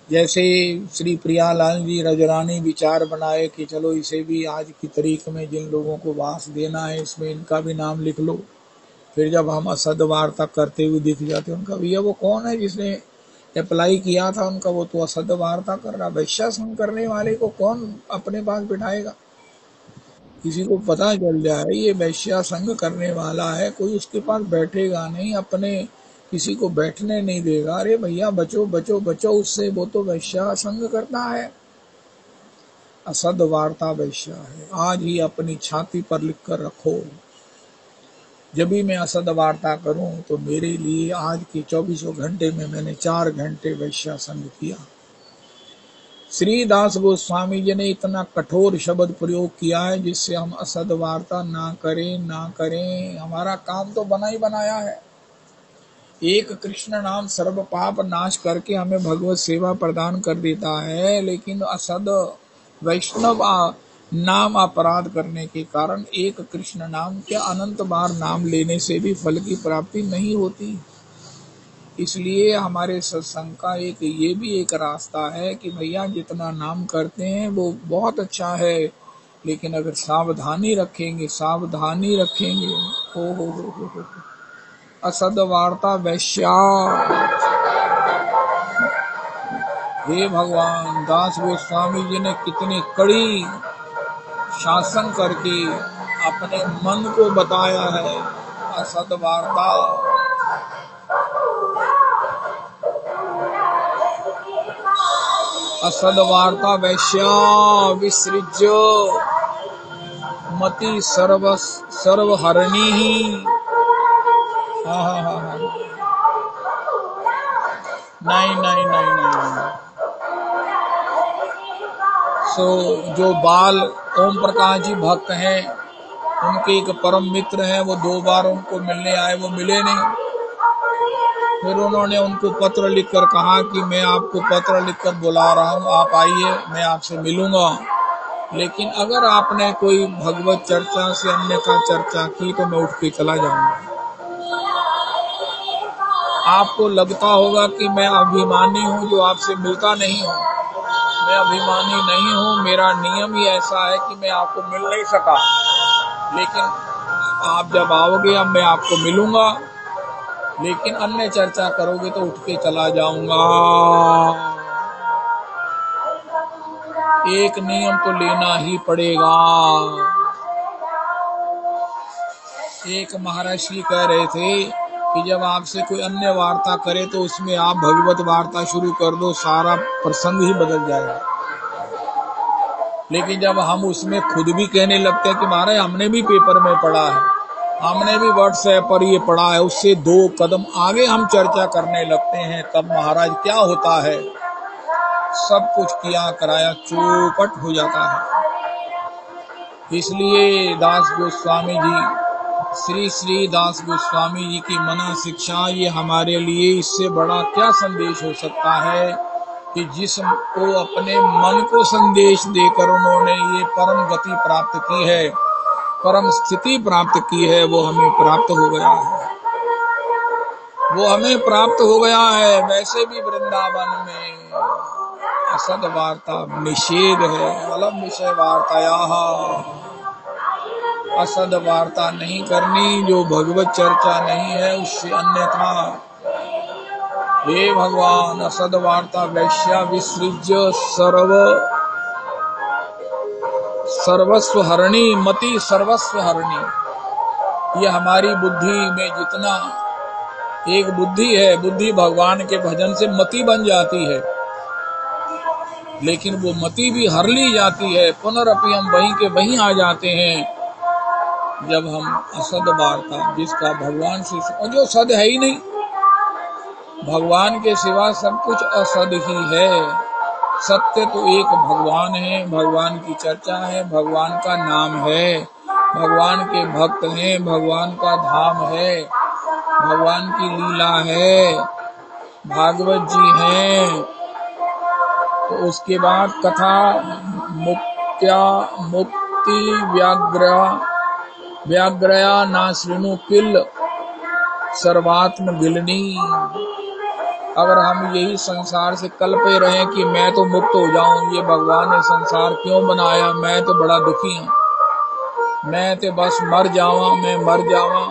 जैसे श्री प्रियालाल जी रजरानी विचार बनाए कि चलो इसे भी आज की तारीख में जिन लोगों को वास देना है इसमें इनका भी नाम लिख लो। फिर जब हम असद वार्ता करते हुए दिख जाते उनका भैया वो कौन है जिसने अप्लाई किया था उनका, वो तो असद वार्ता कर रहा, वैश्या संग करने वाले को कौन अपने पास बिठाएगा। किसी को पता चल जाए ये वैश्या संग करने वाला है, कोई उसके पास बैठेगा नहीं, अपने किसी को बैठने नहीं देगा। अरे भैया बचो बचो बचो उससे, वो तो वैश्या संग करता है। असद वार्ता वैश्या है, आज ही अपनी छाती पर लिख कर रखो। जब भी मैं असद वार्ता करूं तो मेरे लिए आज के 24 घंटे में मैंने 4 घंटे वैश्या संग किया। श्री दास गोस्वामी जी ने इतना कठोर शब्द प्रयोग किया है जिससे हम असद वार्ता ना करें। हमारा काम तो बना ही बनाया है। एक कृष्ण नाम सर्व पाप नाश करके हमें भगवत सेवा प्रदान कर देता है, लेकिन असद वैष्णव नाम अपराध करने के कारण एक कृष्ण नाम क्या अनंत बार नाम लेने से भी फल की प्राप्ति नहीं होती। इसलिए हमारे सत्संग का ये भी एक रास्ता है कि भैया जितना नाम करते हैं वो बहुत अच्छा है, लेकिन अगर सावधानी रखेंगे हो। असद वार्ता वैश्या। हे भगवान, दास गोस्वामी जी ने कितनी कड़ी शासन करके अपने मन को बताया है। असद वार्ता असद वार्ता वैश्या विसृज्य मति सर्वहरणी ही। नहीं। जो बाल ओम प्रकाश जी भक्त हैं उनके एक परम मित्र हैं, वो 2 बार उनको मिलने आए, वो मिले नहीं। फिर उन्होंने उनको पत्र लिखकर कहा कि मैं आपको पत्र लिखकर बुला रहा हूँ, आप आइए, मैं आपसे मिलूंगा। लेकिन अगर आपने कोई भगवत चर्चा से अन्यथा चर्चा की तो मैं उठ के चला जाऊंगा। आपको लगता होगा कि मैं अभिमानी हूँ जो आपसे मिलता नहीं हूँ। मैं अभिमानी नहीं हूँ, मेरा नियम ही ऐसा है कि मैं आपको मिल नहीं सका, लेकिन आप जब आओगे अब मैं आपको मिलूंगा। लेकिन अन्य चर्चा करोगे तो उठ के चला जाऊंगा। एक नियम तो लेना ही पड़ेगा। एक महर्षि कह रहे थे कि जब आपसे कोई अन्य वार्ता करे तो उसमें आप भगवत वार्ता शुरू कर दो, सारा प्रसंग ही बदल जाएगा। लेकिन जब हम उसमें खुद भी कहने लगते हैं कि महाराज हमने भी पेपर में पढ़ा है, हमने भी व्हाट्सएप पर ये पढ़ा है, उससे 2 कदम आगे हम चर्चा करने लगते हैं, तब महाराज क्या होता है, सब कुछ किया कराया चौपट हो जाता है। इसलिए दास गोस्वामी जी, श्री दास गोस्वामी जी की मना शिक्षा, ये हमारे लिए इससे बड़ा क्या संदेश हो सकता है कि जिसको अपने मन को संदेश देकर उन्होंने ये परम गति प्राप्त की है, परम स्थिति प्राप्त की है, वो हमें प्राप्त हो गया है, वो हमें प्राप्त हो गया है। वैसे भी वृंदावन में असद वार्ता निषेध है, अलम विषय वार्ताया, असद वार्ता नहीं करनी, जो भगवत चर्चा नहीं है उससे अन्यथा। हे भगवान, असद वार्ता वैश्या विसृज्य सर्वस्व हरणी मति सर्वस्व हरणी। ये हमारी बुद्धि में जितना एक बुद्धि है, बुद्धि भगवान के भजन से मति बन जाती है, लेकिन वो मति भी हर ली जाती है, पुनरअपि हम वहीं के वहीं आ जाते हैं जब हम असद वार्ता, जिसका भगवान से जो सद है ही नहीं, भगवान के सिवा सब कुछ असद ही है। सत्य तो एक भगवान है, भगवान की चर्चा है, भगवान का नाम है, भगवान के भक्त हैं, भगवान का धाम है, भगवान की लीला है, भागवत जी हैं। तो उसके बाद कथा मुक्ति व्याग्रया ना श्रृणु किल सर्वात्म गिलनी। अगर हम यही संसार से कल्पे रहे कि मैं तो मुक्त हो जाऊं, ये भगवान ने संसार क्यों बनाया, मैं तो बड़ा दुखी हूं, मैं तो बस मर जावा, मैं मर जावा,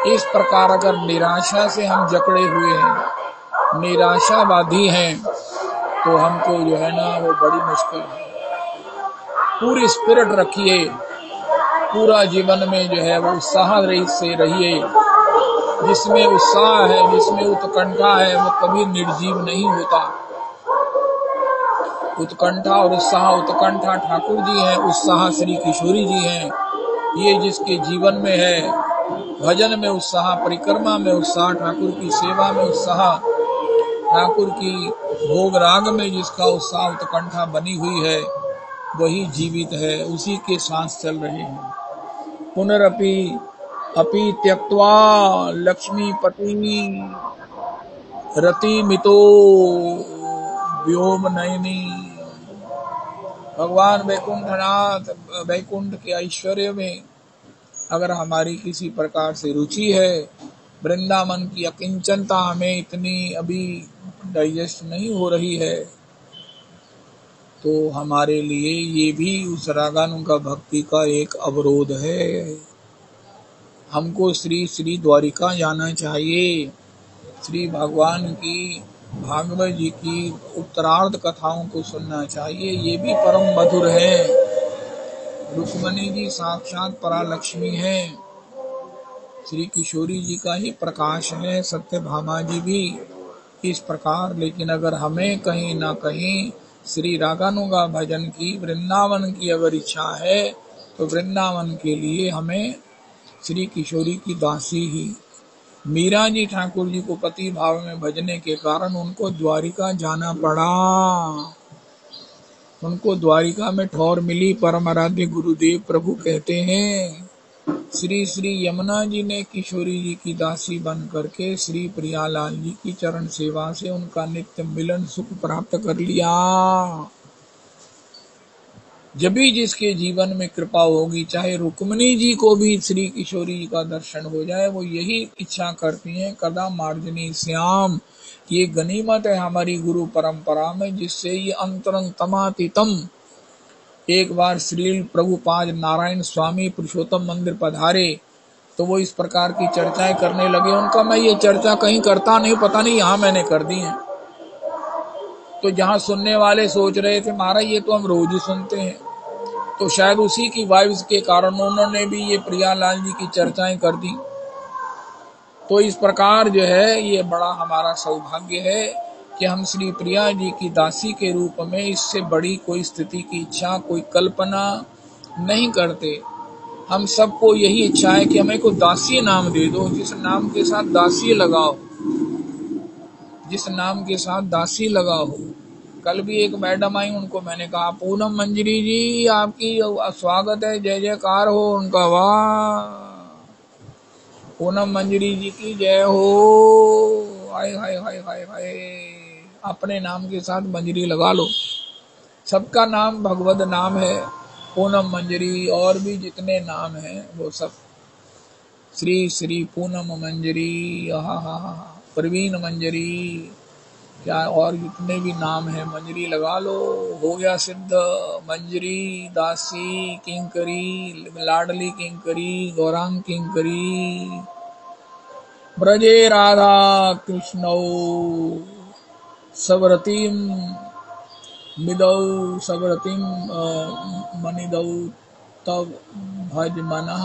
इस प्रकार अगर निराशा से हम जकड़े हुए हैं, निराशावादी हैं, तो हमको जो है ना वो बड़ी मुश्किल है। पूरी स्पिरिट रखिए, पूरा जीवन में जो है वो उत्साह से रहिए। जिसमें उत्साह है, जिसमें उत्कंठा है, वो कभी निर्जीव नहीं होता। उत्कंठा और उत्साह, उत्कंठा ठाकुर जी हैं, उत्साह श्री किशोरी जी हैं। ये जिसके जीवन में है, भजन में उत्साह, परिक्रमा में उत्साह, ठाकुर की सेवा में उत्साह, ठाकुर की भोग राग में जिसका उत्साह उत्कंठा बनी हुई है, वही जीवित है, उसी के सांस चल रहे हैं। पुनरपि अपि त्यक्त्वा लक्ष्मीपति रतिमितो व्योम नयनी। भगवान वैकुंठनाथ, वैकुंठ के ऐश्वर्य में अगर हमारी किसी प्रकार से रुचि है, वृंदावन की अकिंचनता हमें इतनी अभी डाइजेस्ट नहीं हो रही है, तो हमारे लिए ये भी उस रागानुगा भक्ति का एक अवरोध है। हमको श्री श्री द्वारिका जाना चाहिए, श्री भगवान की भागवत जी की उत्तरार्ध कथाओं को सुनना चाहिए, ये भी परम मधुर है। रुक्मणी जी साक्षात परालक्ष्मी है, श्री किशोरी जी का ही प्रकाश है, सत्यभामा जी भी इस प्रकार। लेकिन अगर हमें कहीं ना कहीं श्री रागानुगा भजन की, वृंदावन की अगर इच्छा है, तो वृंदावन के लिए हमें श्री किशोरी की दासी ही। मीरा जी ठाकुर जी को पति भाव में भजने के कारण उनको द्वारिका जाना पड़ा, उनको द्वारिका में ठौर मिली। परम आराध्य गुरुदेव प्रभु कहते हैं, श्री श्री यमुना जी ने किशोरी जी की दासी बन करके श्री प्रियालाल जी की चरण सेवा से उनका नित्य मिलन सुख प्राप्त कर लिया। जब भी जिसके जीवन में कृपा होगी, चाहे रुक्मणी जी को भी श्री किशोरी जी का दर्शन हो जाए, वो यही इच्छा करती हैं, कदा मार्जनी श्याम। ये गनीमत है हमारी गुरु परंपरा में, जिससे ये अंतरंग तमातीतम। एक बार श्री प्रभुपाद नारायण स्वामी पुरुषोत्तम मंदिर पधारे, तो वो इस प्रकार की चर्चाएं करने लगे। उनका मैं ये चर्चा कहीं करता नहीं, पता नहीं यहाँ मैंने कर दी है। तो जहाँ सुनने वाले सोच रहे थे महाराज ये तो हम रोज ही सुनते हैं, तो शायद उसी की वाइब्स के कारण उन्होंने भी ये प्रियालाल जी की चर्चाएं कर दी। तो इस प्रकार जो है ये बड़ा हमारा सौभाग्य है कि हम श्री प्रिया जी की दासी के रूप में इससे बड़ी कोई स्थिति की इच्छा, कोई कल्पना नहीं करते। हम सबको यही इच्छा है कि हमें को दासी नाम दे दो, जिस नाम के साथ दासी लगाओ, जिस नाम के साथ दासी लगाओ। कल भी एक मैडम आई, उनको मैंने कहा पूनम मंजरी जी आपकी स्वागत है, जय जयकार हो उनका, वाह पूनम मंजरी जी की जय हो। हाय हाय हाय हाय हाय, अपने नाम के साथ मंजरी लगा लो। सबका नाम भगवत नाम है, पूनम मंजरी और भी जितने नाम हैं वो सब श्री श्री पूनम मंजरी, प्रवीण मंजरी, क्या और जितने भी नाम है मंजरी लगा लो, हो गया सिद्ध। मंजरी, दासी, किंकरी, लाडली किंकरी, गौरांग किंकरी, ब्रजे राधा कृष्णौ सबरतिम मिदौ सबरतिम मनिदौ तब भज मनः।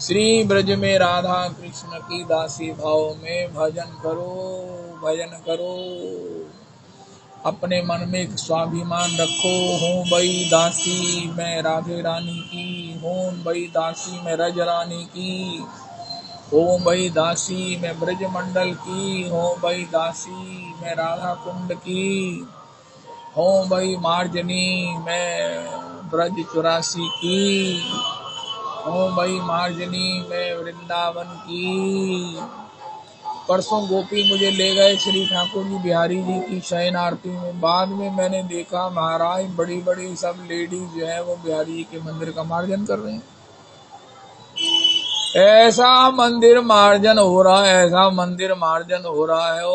श्री ब्रज में राधा कृष्ण की दासी भाव में भजन करो, भजन करो। अपने मन में एक स्वाभिमान रखो, हूँ बई दासी मैं राधे रानी की, हूँ बई दासी मैं रज रानी की, हूँ बई दासी मैं ब्रज मंडल की, हूँ बई दासी मैं राधा कुंड की, हूँ बई मार्जनी मैं ब्रज 84 की, हूँ बई मार्जनी मैं वृंदावन की। परसों गोपी मुझे ले गए श्री ठाकुर जी बिहारी जी की शयन आरती में। बाद में मैंने देखा महाराज बड़ी बड़ी सब लेडीज जो है वो बिहारी जी के मंदिर का मार्जन कर रहे हैं। ऐसा मंदिर मार्जन हो रहा है, ऐसा मंदिर मार्जन हो रहा है। ओ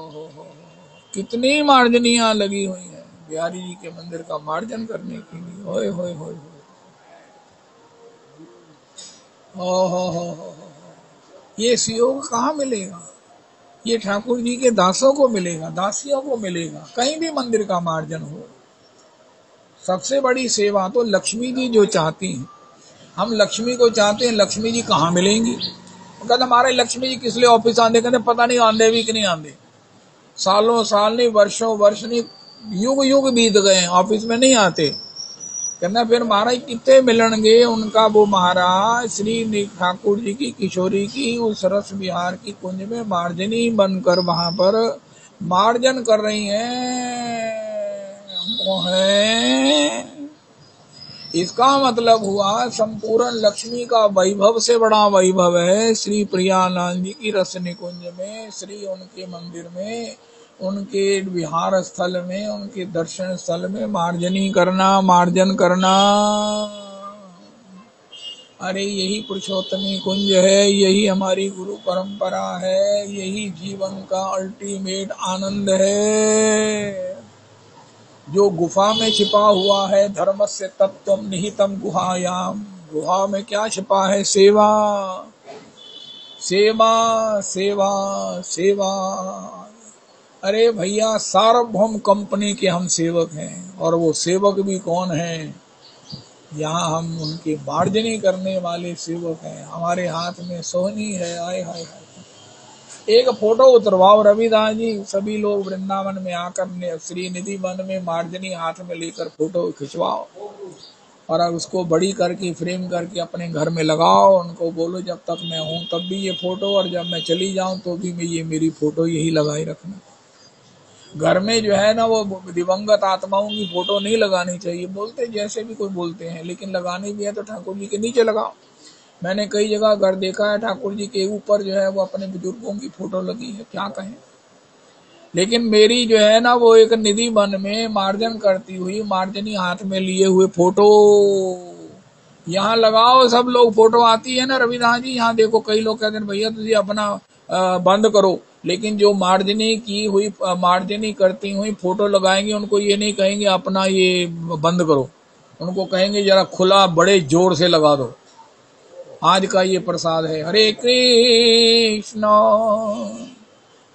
हो, कितनी मार्जनियां लगी हुई हैं बिहारी जी के मंदिर का मार्जन करने के लिए। ओए होए होए, ओ हो, ये सहयोग कहाँ मिलेगा? ये ठाकुर जी के दासों को मिलेगा, दासियों को मिलेगा, कहीं भी मंदिर का मार्जन हो। सबसे बड़ी सेवा तो लक्ष्मी जी जो चाहती हैं, हम लक्ष्मी को चाहते हैं, लक्ष्मी जी कहाँ मिलेंगी? कहते हमारे लक्ष्मी जी किस लिए ऑफिस आंदे? कहते पता नहीं आंदे भी कि नहीं आंदे। सालों साल नहीं, वर्षों वर्ष नहीं, युग युग बीत गए, ऑफिस में नहीं आते। कहना फिर महाराज कितने मिलणगे उनका वो महाराज श्री ठाकुर जी की किशोरी की उस रस विहार की कुंज में मार्जनी बनकर वहां पर मार्जन कर रही हैं। वो है, इसका मतलब हुआ संपूर्ण लक्ष्मी का वैभव से बड़ा वैभव है श्री प्रियानंद जी की रस निकुंज में, श्री उनके मंदिर में, उनके विहार स्थल में, उनके दर्शन स्थल में मार्जनी करना, मार्जन करना। अरे यही पुरुषोत्तमी कुंज है, यही हमारी गुरु परंपरा है, यही जीवन का अल्टीमेट आनंद है। जो गुफा में छिपा हुआ है, धर्म से तत्व निहितम गुहायाम, गुहा में क्या छिपा है? सेवा, सेवा, सेवा, सेवा। अरे भैया सार्वभौम कंपनी के हम सेवक हैं, और वो सेवक भी कौन है? यहाँ हम उनके मार्जनी करने वाले सेवक हैं। हमारे हाथ में सोहनी है, आए हाय हाय। एक फोटो उतरवाओ रविदास जी, सभी लोग वृंदावन में आकर श्री निधि वन में मार्जनी हाथ में लेकर फोटो खिंचवाओ, और अब उसको बड़ी करके फ्रेम करके अपने घर में लगाओ। उनको बोलो जब तक मैं हूं तब भी ये फोटो, और जब मैं चली जाऊं तो भी मैं ये मेरी फोटो यही लगाई रखना। घर में जो है ना वो दिवंगत आत्माओं की फोटो नहीं लगानी चाहिए। बोलते जैसे भी कोई बोलते हैं, लेकिन लगानी भी है तो ठाकुर जी के नीचे लगाओ। मैंने कई जगह घर देखा है ठाकुर जी के ऊपर जो है वो अपने बुजुर्गों की फोटो लगी है, क्या कहें। लेकिन मेरी जो है ना वो एक निधि वन में मार्जन करती हुई, मार्जनी हाथ में लिए हुए फोटो यहाँ लगाओ। सब लोग फोटो आती है ना रविदास जी, यहाँ देखो कई लोग कहते हैं भैया तुझे अपना बंद करो, लेकिन जो मार्जनी की हुई, मार्जनी करती हुई फोटो लगाएंगे उनको ये नहीं कहेंगे अपना ये बंद करो, उनको कहेंगे जरा खुला बड़े जोर से लगा दो। आज का ये प्रसाद है। हरे कृष्ण,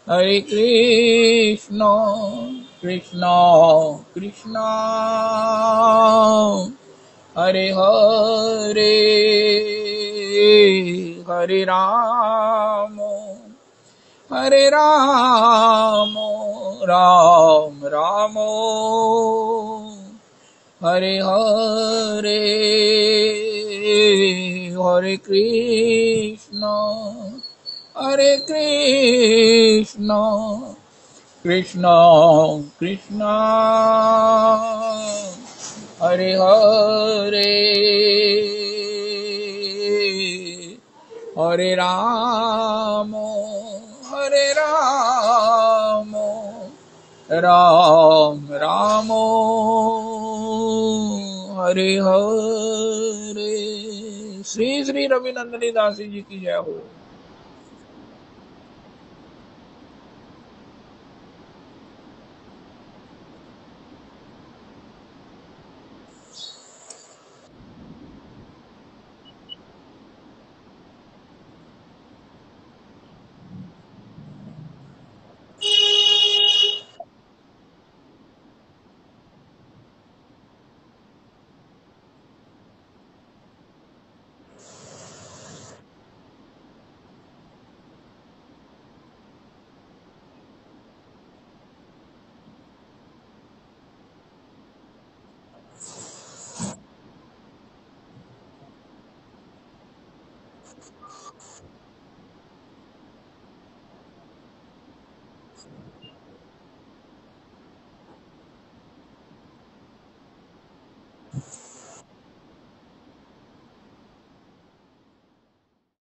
हरे कृष्ण, कृष्ण कृष्ण, हरे हरे, हरे राम, हरे राम, राम राम, हरे हरे, हरे कृष्ण, हरे कृष्ण, कृष्ण कृष्ण, हरे हरे, हरे राम, हरे राम, राम राम, हरे हरे। श्री श्री रविनंदनी दासी जी की जय हो।